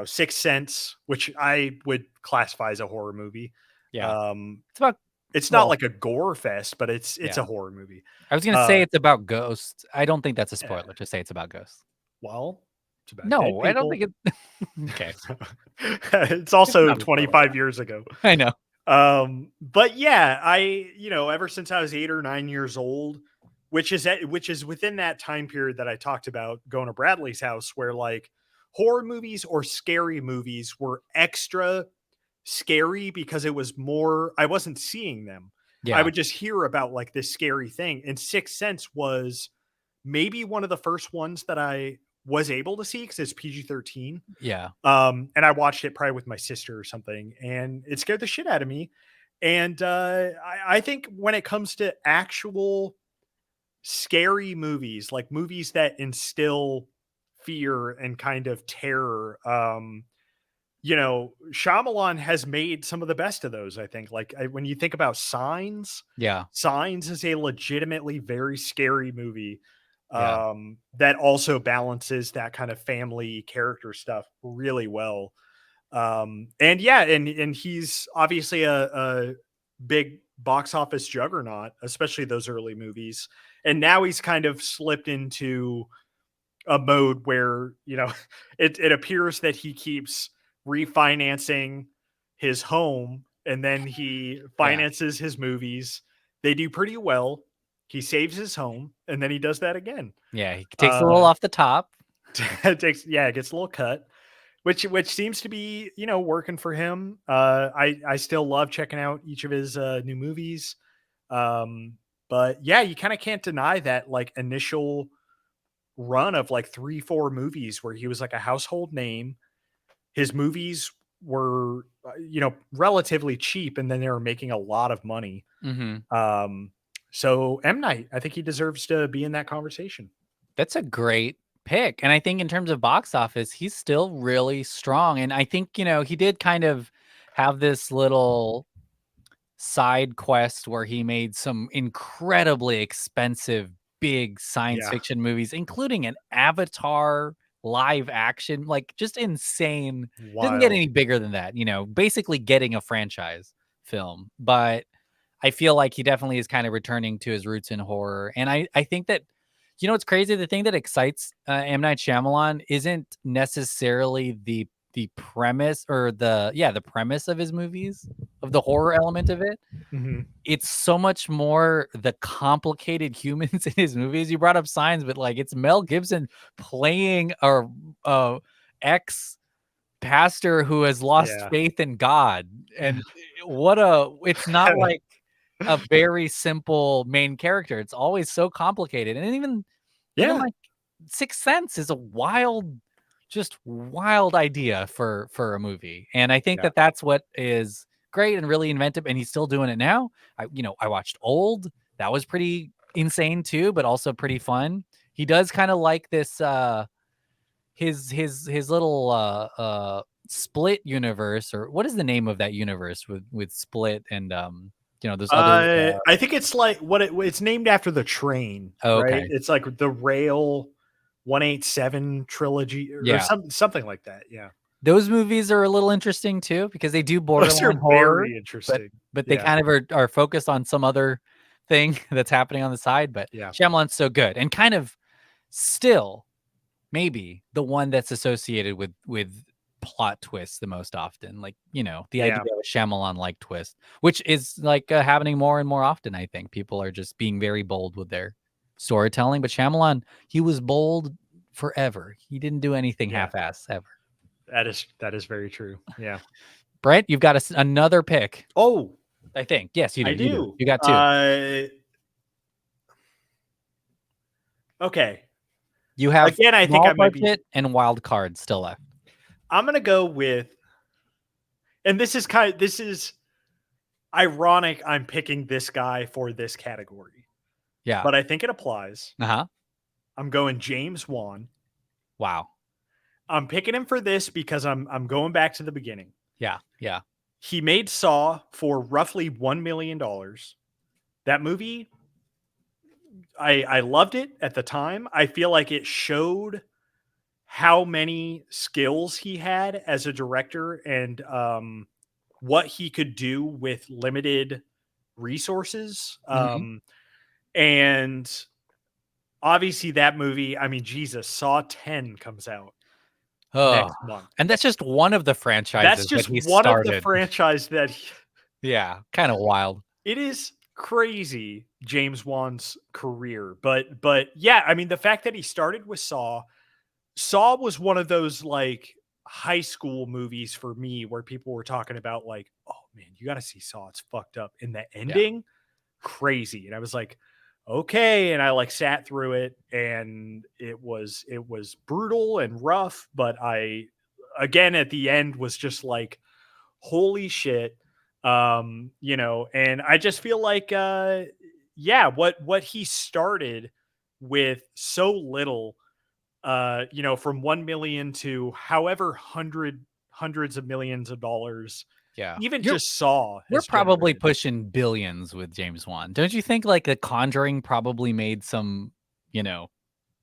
Sixth Sense, which I would classify as a horror movie. Yeah. It's not like a gore fest, but it's a horror movie. I was gonna say it's about ghosts. I don't think that's a spoiler to say it's about ghosts. Well, it's about no, I don't think it. Okay. It's also 25 years ago. I know. But yeah, ever since I was 8 or 9 years old, which is within that time period that I talked about going to Bradley's house, where like horror movies or scary movies were extra scary because it was more, I wasn't seeing them. Yeah. I would just hear about like this scary thing. And Sixth Sense was maybe one of the first ones that I was able to see because it's PG-13. Yeah. And I watched it probably with my sister or something, and it scared the shit out of me. And I think when it comes to actual scary movies, like movies that instill fear and kind of terror, Shyamalan has made some of the best of those, I think. Like when you think about Signs, Signs is a legitimately very scary movie. That also balances that kind of family character stuff really well. And he's obviously a big box office juggernaut, especially those early movies. And now he's kind of slipped into a mode where, it appears that he keeps refinancing his home, and then he finances his movies. They do pretty well. He saves his home, and then he does that again. Yeah, he takes a little off the top. It gets a little cut, which seems to be working for him. I still love checking out each of his new movies, but yeah, you kind of can't deny that like initial run of like 3-4 movies where he was like a household name. His movies were relatively cheap, and then they were making a lot of money. Mm-hmm. So M. Night, I think he deserves to be in that conversation. That's a great pick. And I think in terms of box office, he's still really strong. And I think, he did kind of have this little side quest where he made some incredibly expensive, big science Yeah. fiction movies, including an Avatar live action, like just insane. Didn't get Wild. any bigger than that, basically getting a franchise film. But I feel like he definitely is kind of returning to his roots in horror. And I think that, it's crazy. The thing that excites M. Night Shyamalan isn't necessarily the premise or the premise of his movies, of the horror element of it. Mhm. It's so much more the complicated humans in his movies. You brought up Signs, but like it's Mel Gibson playing a ex pastor who has lost Yeah. faith in God. And it's not like a very simple main character. It's always so complicated. And even Yeah. like Sixth Sense is a just wild idea for a movie. And I think Yeah. that that's what is great and really inventive. And he's still doing it now. I watched Old. That was pretty insane too, but also pretty fun. He does kind of like this his little Split universe, or what is the name of that universe with Split and those other I think it's like it's named after the train, oh, right? okay. It's like the Rail 187 trilogy or Yeah. something like that. Yeah. Those movies are a little interesting too because they do Those are borderline horror, very but interesting. they Yeah. kind of are focused on some other thing that's happening on the side. But Yeah. Shyamalan's so good and kind of still maybe the one that's associated with plot twists the most often. Like, the idea Yeah. of a Shyamalan-like twist, which is like happening more and more often. I think people are just being very bold with their storytelling. But Shyamalan, he was bold forever. He didn't do anything Yeah. half-ass ever. That is very true. Yeah. Brent, you've got another pick. Oh, I think. Yes, you do. I You do. do. You got two. Okay. You have Again, I think small I might be. budget and wild cards still left. I'm gonna go with, and this is ironic. I'm picking this guy for this category, Yeah. but I think it applies. Uh-huh. I'm going James Wan. Wow. I'm picking him for this because I'm going back to the beginning. Yeah. Yeah. He made Saw for roughly $1 million. That movie, I loved it at the time. I feel like it showed how many skills he had as a director and what he could do with limited resources. Mhm. And obviously that movie, I mean, Jesus, Saw 10 comes out Oh, next month. and that's just one of the That's franchises that just he one of the started. franchise that Yeah, kind of wild. it is crazy, James Wan's career. But yeah, I mean, the fact that he started with Saw was one of those like high school movies for me where people were talking about like, oh man, you got to see Saw. It's fucked up. And the ending, crazy. And I was like, okay. And I like sat through it and it was brutal and rough. But again, at the end was just like, holy shit. And I just feel like, yeah, what he started with so little, from 1 million to however hundreds of millions of dollars, Yeah. even just Saw We're has probably generated. pushing billions with James Wan. Don't you think like The Conjuring probably made some, God,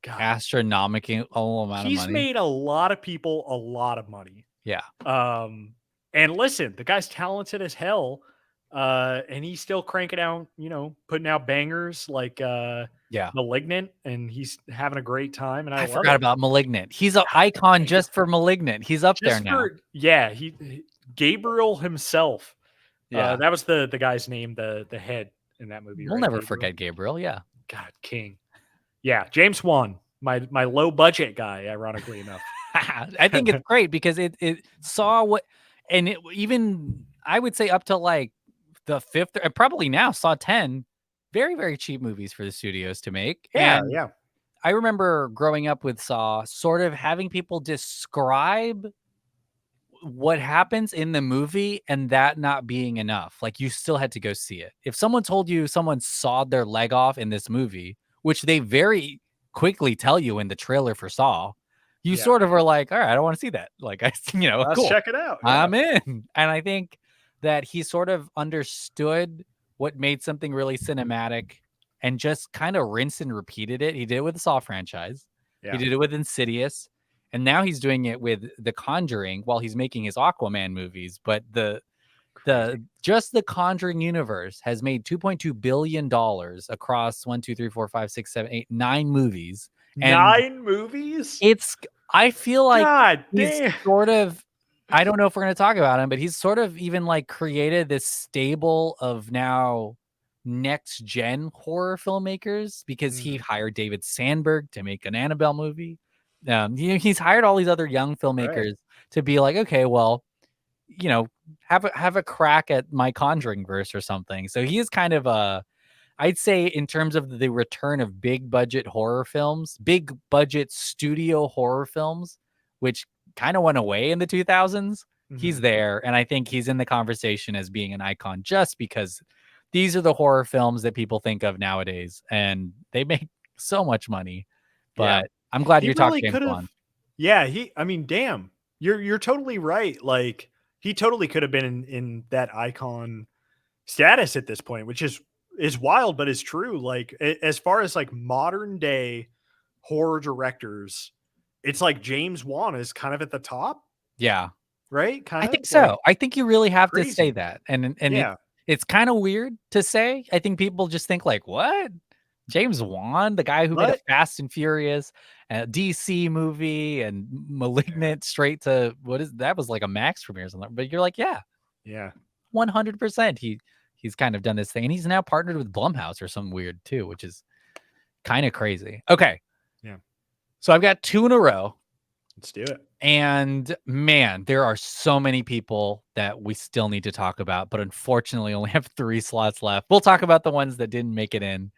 astronomical amount of he's money? made a lot of people a lot of money. Yeah. And listen, the guy's talented as hell. And he's still cranking out, putting out bangers like Yeah. Malignant, and he's having a great time. And I I love forgot it. about Malignant. He's an icon just for Malignant. He's up there Just now. yeah, Gabriel himself. Yeah. That was the guy's name, the head in that movie. We'll Right? never Gabriel? forget Gabriel. Yeah. God, king. Yeah, James Wan, my low budget guy. Ironically enough, I think it's great because it saw what, and it even I would say up to like the fifth, probably now Saw 10, very very cheap movies for the studios to make. yeah, And yeah, I remember growing up with Saw, sort of having people describe what happens in the movie and that not being enough. Like you still had to go see it. If someone told you someone sawed their leg off in this movie, which they very quickly tell you in the trailer for Saw, you Yeah. sort of are like, all right, I don't want to see that. Like, Let's cool. check it out. Yeah. I'm in. And I think that he sort of understood what made something really cinematic and just kind of rinsed and repeated it. He did it with the Saw franchise. He Yeah. did it with Insidious. And now he's doing it with The Conjuring while he's making his Aquaman movies. But Crazy. just the Conjuring universe has made $2.2 billion across 1, 2, 3, 4, 5, 6, 7, 8, 9 movies. And 9 movies? I feel like God he's damn. sort of, I don't know if we're going to talk about him, but he's sort of even like created this stable of now next gen horror filmmakers because he hired David Sandberg to make an Annabelle movie. He's hired all these other young filmmakers to be like, okay, well, have a crack at my Conjuring verse or something. So he is kind of I'd say in terms of the return of big budget horror films, big budget studio horror films, which kind of went away in the 2000s, he's there. And I think he's in the conversation as being an icon just because these are the horror films that people think of nowadays and they make so much money. Yeah. But I'm glad He you talked really James could have. Wan. Yeah, I mean, damn. You're totally right. Like he totally could have been in that icon status at this point, which is wild, but is true. Like as far as like modern day horror directors, it's like James Wan is kind of at the top, Yeah. right? Kind I of think like so. I think you really have to say crazy. that. And Yeah. it's kind of weird to say. I think people just think like, what? James Wan, the guy who made a But Fast and Furious, DC movie, and Malignant straight to that was like a Max premiere or something. But you're like, yeah, yeah. 100%. He's kind of done this thing, and he's now partnered with Blumhouse or something weird too, which is kind of crazy. Okay, Yeah. so I've got 2 in a row. Let's do it. And man, there are so many people that we still need to talk about, but unfortunately only have 3 slots left. We'll talk about the ones that didn't make it in.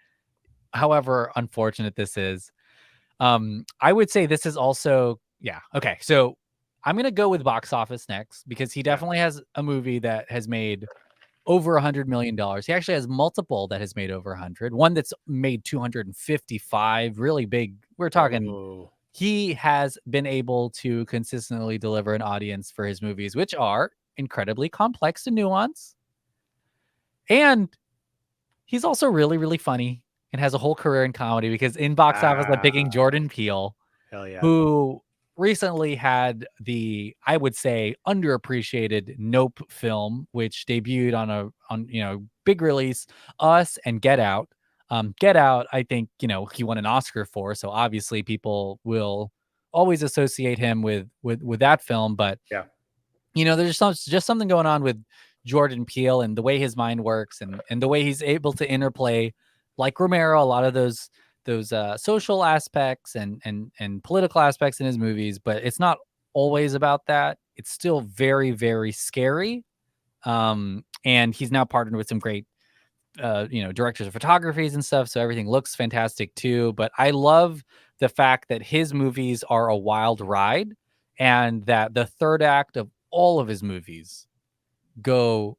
However unfortunate this is. I would say this is also, yeah. Okay. So I'm going to go with box office next because he definitely has a movie that has made over $100 million. He actually has multiple that has made over 100. One that's made 255, really big. We're talking Oh. he has been able to consistently deliver an audience for his movies, which are incredibly complex and nuanced. And he's also really, really funny and has a whole career in comedy because in box office, I'm picking Jordan Peele, Hell yeah. who recently had the, I would say, underappreciated Nope film, which debuted on big release, Us and Get Out. Get Out, I think, he won an Oscar for, so obviously people will always associate him with that film. But Yeah. there's just something going on with Jordan Peele and the way his mind works and the way he's able to interplay, like Romero, a lot of those social aspects and political aspects in his movies, but it's not always about that. It's still very, very scary. And he's now partnered with some great directors of photographies and stuff, so everything looks fantastic too. But I love the fact that his movies are a wild ride and that the third act of all of his movies go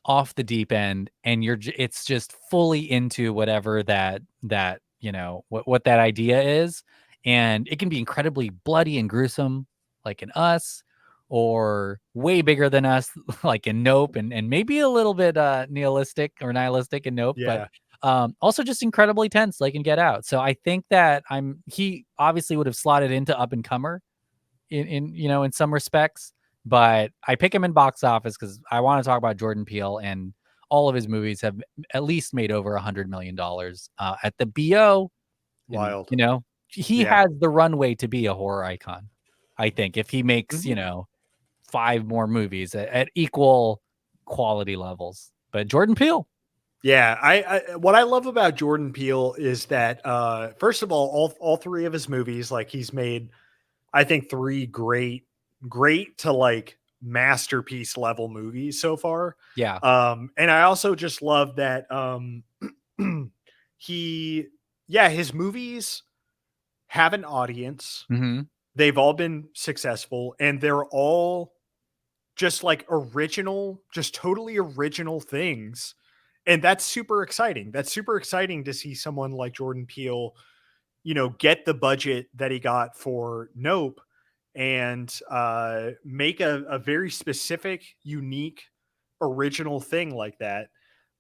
off the deep end and it's just fully into whatever that what that idea is, and it can be incredibly bloody and gruesome like in Us, or way bigger than Us like in Nope, and maybe a little bit nihilistic in Nope, but Yeah. also just incredibly tense like in Get Out. So I think that he obviously would have slotted into up and comer in some respects, but I pick him in box office because I want to talk about Jordan Peele, and all of his movies have at least made over $100 million at the BO. And Wild. he Yeah. has the runway to be a horror icon. I think if he makes 5 more movies at equal quality levels. But Jordan Peele. Yeah, I what I love about Jordan Peele is that first of all 3 of his movies, like he's made, I think 3 great to like masterpiece level movies so far. Yeah. And I also just love that his movies have an audience. Mm-hmm. They've all been successful and they're all just like original, just totally original things. And that's super exciting. That's super exciting to see someone like Jordan Peele get the budget that he got for Nope and make a very specific, unique, original thing like that.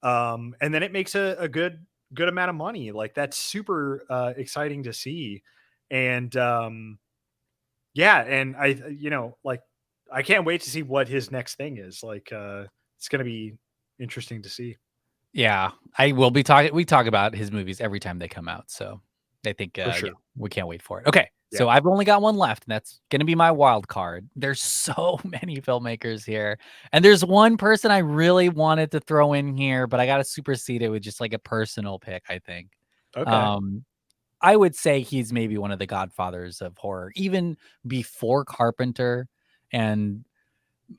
And then it makes a good amount of money. Like that's super exciting to see. And yeah, and like I can't wait to see what his next thing is. Like it's gonna be interesting to see. Yeah, I will be talking. We talk about his movies every time they come out, so I think For sure. yeah, we can't wait for it. Okay, Yeah. so I've only got one left, and that's gonna be my wild card. There's so many filmmakers here, and there's one person I really wanted to throw in here, but I got to supersede it with just like a personal pick. I think. Okay. Um, I would say he's maybe one of the godfathers of horror, even before Carpenter, and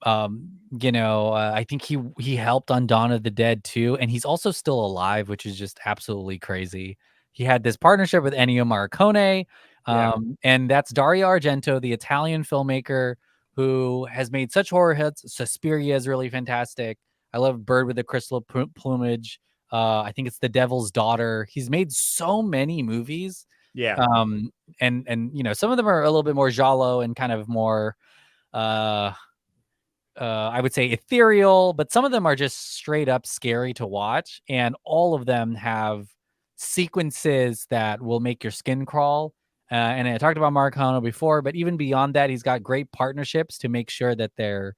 I think he helped on Dawn of the Dead too, and he's also still alive, which is just absolutely crazy. He had this partnership with Ennio Morricone, Yeah. and that's Dario Argento, the Italian filmmaker who has made such horror hits. Suspiria is really fantastic. I love Bird with the Crystal Plumage. I think it's The Devil's Daughter. He's made so many movies, Yeah. and some of them are a little bit more giallo and kind of more. I would say ethereal, but some of them are just straight up scary to watch. And all of them have sequences that will make your skin crawl. And I talked about Mark Hano before, but even beyond that, he's got great partnerships to make sure that they're,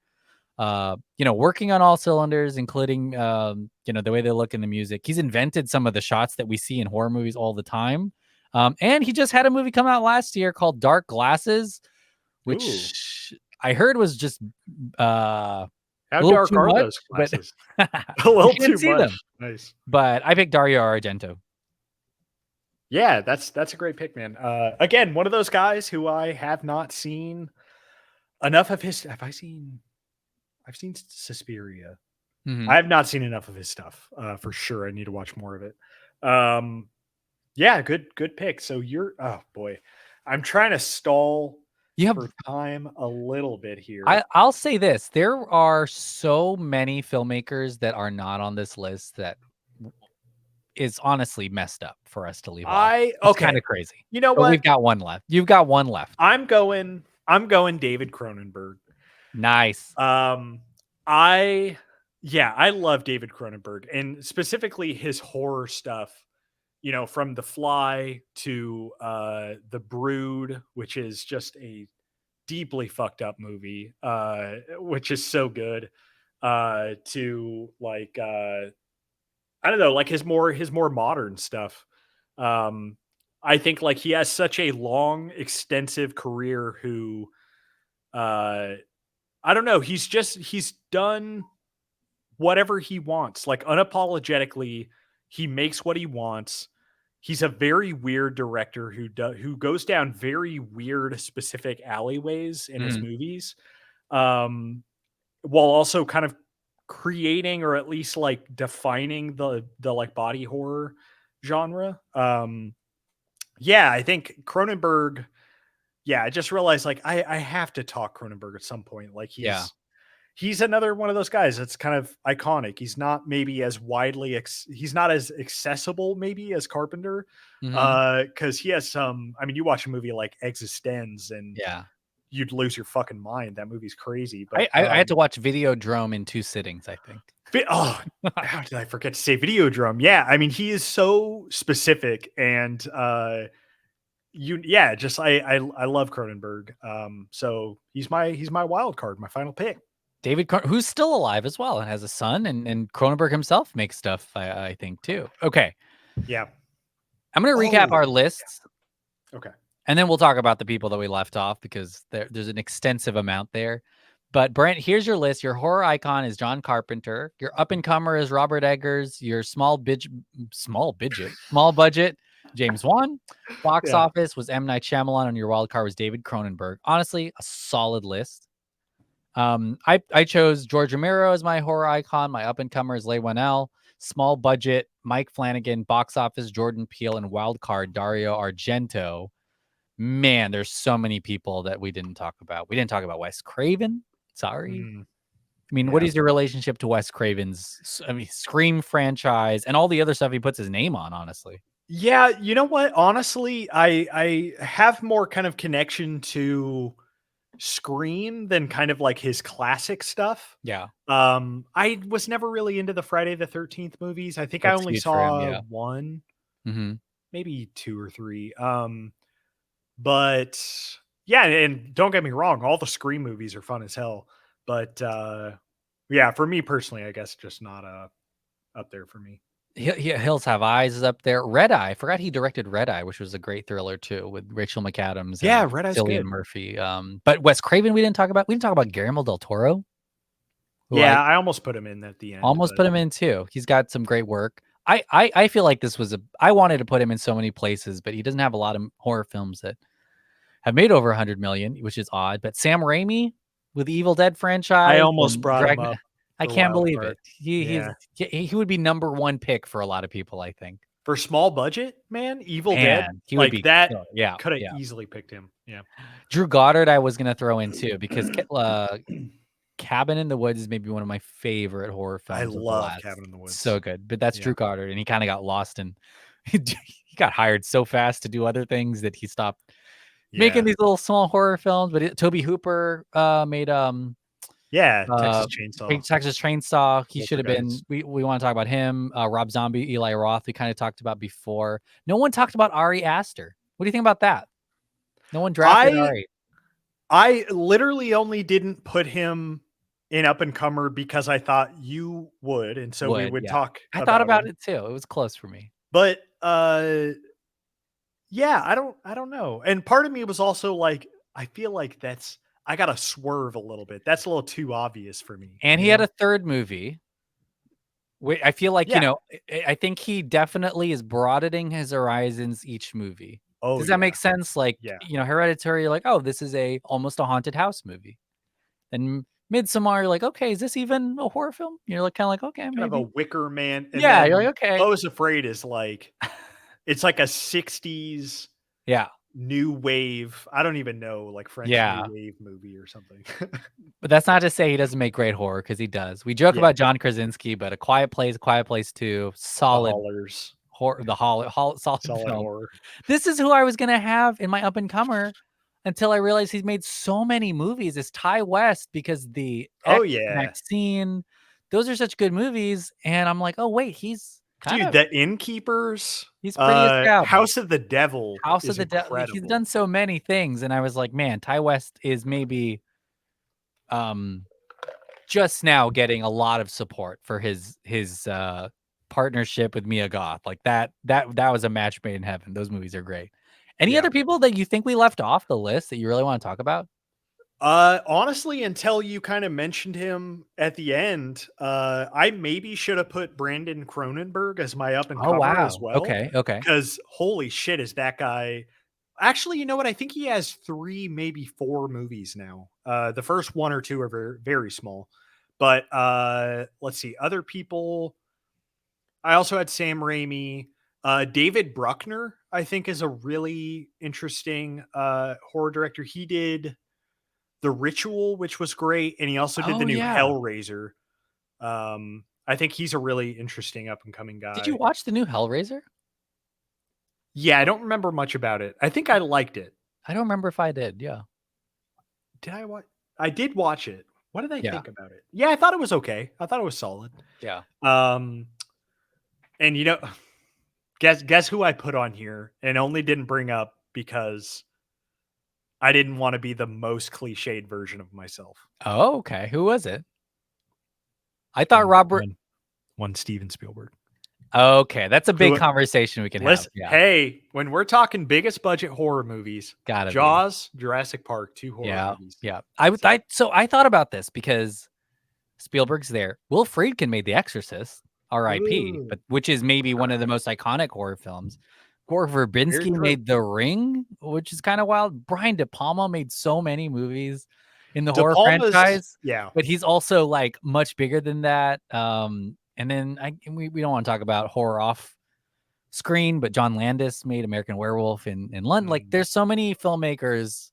working on all cylinders, including, the way they look in the music. He's invented some of the shots that we see in horror movies all the time. And he just had a movie come out last year called Dark Glasses, which I heard was just a How little dark too are much, those but glasses? you A little can't too see much. them. Nice. But I picked Dario Argento. Yeah, that's a great pick, man. Again, one of those guys who I have not seen enough of his. I've seen Suspiria. Mhm. I have not seen enough of his stuff for sure. I need to watch more of it. Yeah, good pick. So oh boy, I'm trying to stall You have for time a little bit here. I'll say this. There are so many filmmakers that are not on this list that is honestly messed up for us to leave off. It's Okay. kind of crazy. You know But what? we've got one left. You've got one left. I'm going David Cronenberg. Nice. I love David Cronenberg and specifically his horror stuff. From The Fly to The Brood, which is just a deeply fucked up movie, which is so good. To like I don't know, like his more modern stuff. I think like he has such a long, extensive career who I don't know, he's done whatever he wants, like unapologetically, he makes what he wants. He's a very weird director who goes down very weird specific alleyways in his movies. While also kind of creating or at least like defining the like body horror genre. I think Cronenberg. Yeah, I just realized like I have to talk Cronenberg at some point. Like he's another one of those guys that's kind of iconic. He's not maybe as he's not as accessible maybe as Carpenter. Because he has some. I mean, you watch a movie like Existenz and you'd lose your fucking mind. That movie's crazy. But I had to watch Videodrome in 2 sittings, I think. How did I forget to say Videodrome? Yeah, I mean he is so specific and I love Cronenberg. So he's my wild card, my final pick. David, who's still alive as well and has a son, and Cronenberg himself makes stuff, I think too. Okay. Yeah. I'm going to recap our lists. Yeah. Okay. And then we'll talk about the people that we left off because there's an extensive amount there. But Brent, here's your list. Your horror icon is John Carpenter. Your up-and-comer is Robert Eggers. Your small budget, James Wan. Box office was M. Night Shyamalan, and your wild card was David Cronenberg. Honestly, a solid list. I chose George Romero as my horror icon. My up-and-comer is Leigh Whannell. Small budget, Mike Flanagan. Box office, Jordan Peele. And wild card, Dario Argento. Man, there's so many people that we didn't talk about. We didn't talk about Wes Craven. Sorry. I mean, what is your relationship to Wes Craven's Scream franchise and all the other stuff he puts his name on, honestly? Yeah, you know what? Honestly, I have more kind of connection to Scream than kind of like his classic stuff. Yeah, I was never really into the Friday the 13th movies. I think I that's only huge for him. saw Yeah. one, Hmm. maybe two or three. But yeah, and don't get me wrong, all the Scream movies are fun as hell. But yeah, for me personally, I guess just not up there for me. Hills Have Eyes is up there. Red Eye. I forgot he directed Red Eye, which was a great thriller too, with Rachel McAdams Yeah, and Red Eye's Cillian good. Murphy. But Wes Craven, we didn't talk about. We didn't talk about Guillermo del Toro, who I Yeah, I almost put him in at the end, almost but put him in too. He's got some great work. I feel like this was a. I wanted to put him in so many places, but he doesn't have a lot of horror films that have made over 100 million, which is odd. But Sam Raimi with the Evil Dead I franchise almost and brought him Drag, up I for can't Wild believe Card. it. He's Yeah. he would be number one pick for a lot of people. I think. For small budget, man, Evil Dead, Man, he would like be that killer. Yeah, could have yeah. easily picked him. Yeah. Drew Goddard, I was gonna throw in too because Cabin in the Woods is maybe one of my favorite horror I films of the love last. Cabin in the So Woods. good, but that's Yeah. Drew Goddard, and he kind of got lost and he got hired so fast to do other things that he stopped making Yeah. these little small horror films. But Toby Hooper made Yeah. Texas Chainsaw. Texas Chainsaw. He should have been. Poltergeist. We want to talk about him. Rob Zombie, Eli Roth. We kind of talked about before. No one talked about Ari Aster. What do you think about that? No one drafted I Ari. I literally only didn't put him in up and comer because I thought you would, and so we Would, would yeah. talk I thought about about him. it too. It was close for me. But yeah, I don't know. And part of me was also like, I feel like I gotta swerve a little bit. That's a little too obvious for me, And you he had know? a third movie. I feel like, Yeah. I think he definitely is broadening his horizons each movie. Oh Does that yeah. make sense? Like, Yeah. Hereditary, you're like, oh, this is almost a haunted house movie. And Midsommar, you're like, okay, is this even a horror film? You're like, kind of like, okay, Kind of a maybe. Wicker Man. And Yeah, you're then like, okay. Bo is Afraid is like it's like a 60s Yeah, new wave. I don't even know, like French new yeah. wave movie or something. But that's not to say he doesn't make great horror, because he does. We joke Yeah. about John Krasinski, but A Quiet Place 2, The solid Haulers, horror, solid solid film. horror. This is who I was gonna have in my up and comer until I realized he's made so many movies. It's Ty West, because the Oh X yeah. Vaccine, those are such good movies. And I'm like, oh wait, Dude, The Innkeepers, he's pretty House established. of the Devil House of is the Devil. He's done incredible. so many things, and I was like, man, Ty West is maybe um just now getting a lot of support for his partnership with Mia Goth. Like that was a match made in heaven. Those movies are great. Any Yeah. other people that you think we left off the list that you really want to talk about? Honestly, until you kind of mentioned him at the end, I maybe should have put Brandon Cronenberg as my up and Oh comer as wow. well. Okay, okay. Because holy shit, is that guy actually, you know what? I think he has 3, maybe 4 movies now. The first 1 or 2 are very, very small. But let's see, other people. I also had Sam Raimi. David Bruckner, I think, is a really interesting horror director. He did The Ritual, which was great, and he also did the Oh new yeah. Hellraiser. I think he's a really interesting up and coming Did you guy. watch the new Hellraiser? Yeah, I don't remember much about it. I think I liked it. I don't remember if I did. Yeah. Did I watch? I did watch it. What did I Yeah. think about it? Yeah, I thought it was okay. I thought it was solid. Yeah. And guess who I put on here and only didn't bring up because I didn't want to be the most cliched version of myself. Oh, okay. Who was it? I thought Robert. One Steven Spielberg. Okay, that's a big Who- conversation we can have. Listen, Yeah. hey, when we're talking biggest budget horror movies, Gotta be. Jaws, Jurassic Park, 2 horror movies. Yeah. So I thought about this because Spielberg's there. Will Friedkin made The Exorcist, R.I.P., Ooh. but which is maybe one of the most iconic horror films. Gore Verbinski Very true. made The Ring, which is kind of wild. Brian De Palma made so many movies in the De horror Palma's- franchise, yeah. but he's also like much bigger than that. And then we don't want to talk about horror off screen, but John Landis made American Werewolf in London. Like, there's so many filmmakers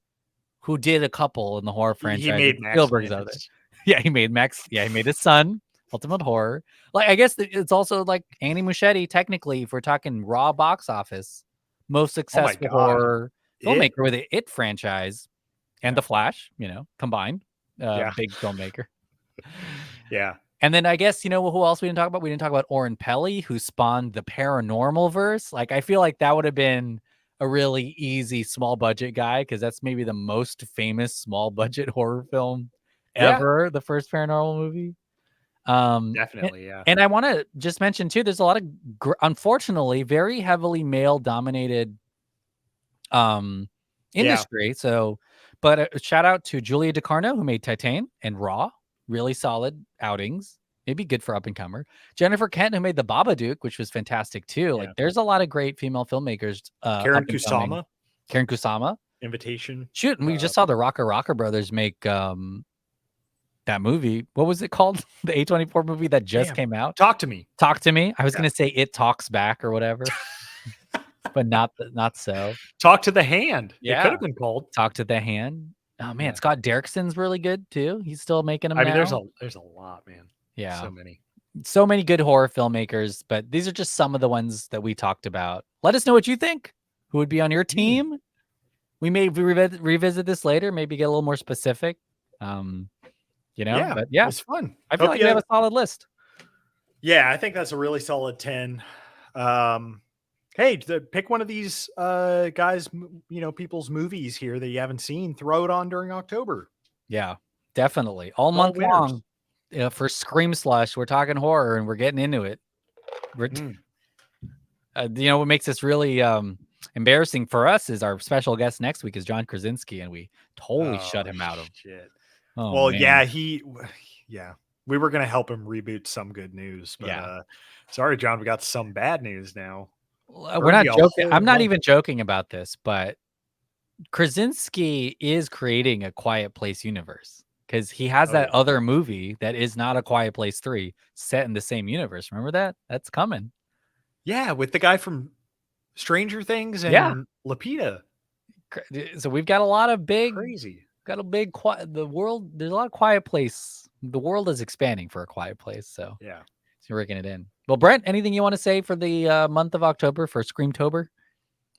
who did a couple in the horror franchise. He made Max Spielberg's out there. Landis. Yeah, he made Max. Yeah, he made his son, Ultimate horror. Like, I guess it's also like Annie Muschietti, technically, if we're talking raw box office, most Oh my successful God. horror It. filmmaker with the It franchise and Yeah. The Flash, combined. Yeah. Big filmmaker. Yeah. And then I guess, who else we didn't talk about? We didn't talk about Oren Peli, who spawned the paranormal verse. Like, I feel like that would have been a really easy small budget guy, because that's maybe the most famous small budget horror film Yeah. ever, the first paranormal movie. Definitely. Yeah. And I want to just mention too, there's a lot of unfortunately very heavily male dominated industry. So, but a shout out to Julia DeCarno, who made Titan and Raw, really solid outings. Maybe good for up and comer. Jennifer Kent, who made The Babadook, which was fantastic too. Like, there's a lot of great female filmmakers. Karen Kusama. Karen Kusama. Invitation. Shoot, and we just saw the Rocker brothers make that movie. What was it called? The A24 movie that just came out. Talk to Me. Talk to Me. I was gonna say It Talks Back or whatever, but not so. Talk to the Hand. Yeah. It could have been called Talk to the Hand. Oh man, Scott Derrickson's really good too. He's still making them. I mean, now. there's a lot, man. Yeah, so many good horror filmmakers, but these are just some of the ones that we talked about. Let us know what you think. Who would be on your team? We may revisit this later. Maybe get a little more specific. Yeah, but yeah, it's fun. I feel like we have a solid list. Yeah, I think that's a really solid 10. Hey, pick one of these guys, people's movies here that you haven't seen. Throw it on during October. Yeah, definitely. All month long. For Scream Slush, we're talking horror and we're getting into it. What makes this really embarrassing for us is our special guest next week is John Krasinski, and we totally shut him out of. Shit. Oh, well, man. we were gonna help him reboot Some Good News, but sorry, John, we got some bad news now. We're not joking. I'm not even joking about this, but Krasinski is creating a Quiet Place universe, because he has that other movie that is not a Quiet Place 3 set in the same universe. Remember that? That's coming. Yeah, with the guy from Stranger Things and Lapita. So we've got a lot of big, crazy. Got a big the world. There's a lot of Quiet Place. The world is expanding for a Quiet Place. So yeah, so we're working it in. Well, Brent, anything you want to say for the month of October for Screamtober?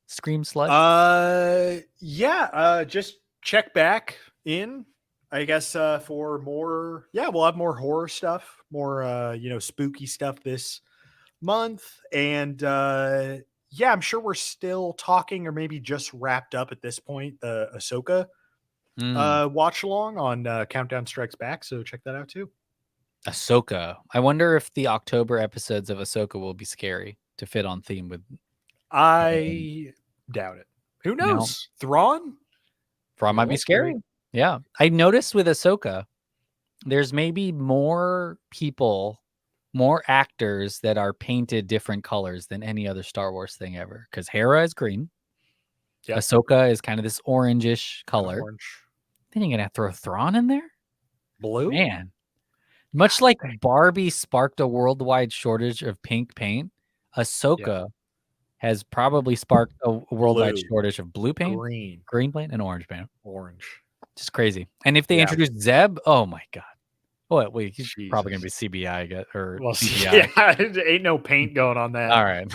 Scream Slush? Just check back in, I guess, for more. Yeah, we'll have more horror stuff, more spooky stuff this month, and I'm sure we're still talking, or maybe just wrapped up at this point, the Ahsoka watch along on Countdown Strikes Back. So check that out too. Ahsoka. I wonder if the October episodes of Ahsoka will be scary to fit on theme with. I doubt it. Who knows? Thrawn might be scary. Yeah. I noticed with Ahsoka, there's maybe more people, more actors that are painted different colors than any other Star Wars thing ever. Because Hera is green. Yep. Ahsoka is kind of this orangish color. Orange. Then you're going to throw Thrawn in there? Blue? Man. Much like Barbie sparked a worldwide shortage of pink paint, Ahsoka has probably sparked a worldwide shortage of blue paint, green paint, and orange paint. Just crazy. And if they introduce Zeb, oh my God. Oh, wait, he's probably going to be CBI or CGI. Yeah, ain't no paint going on that. All right.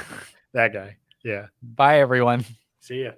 That guy. Yeah. Bye, everyone. See ya.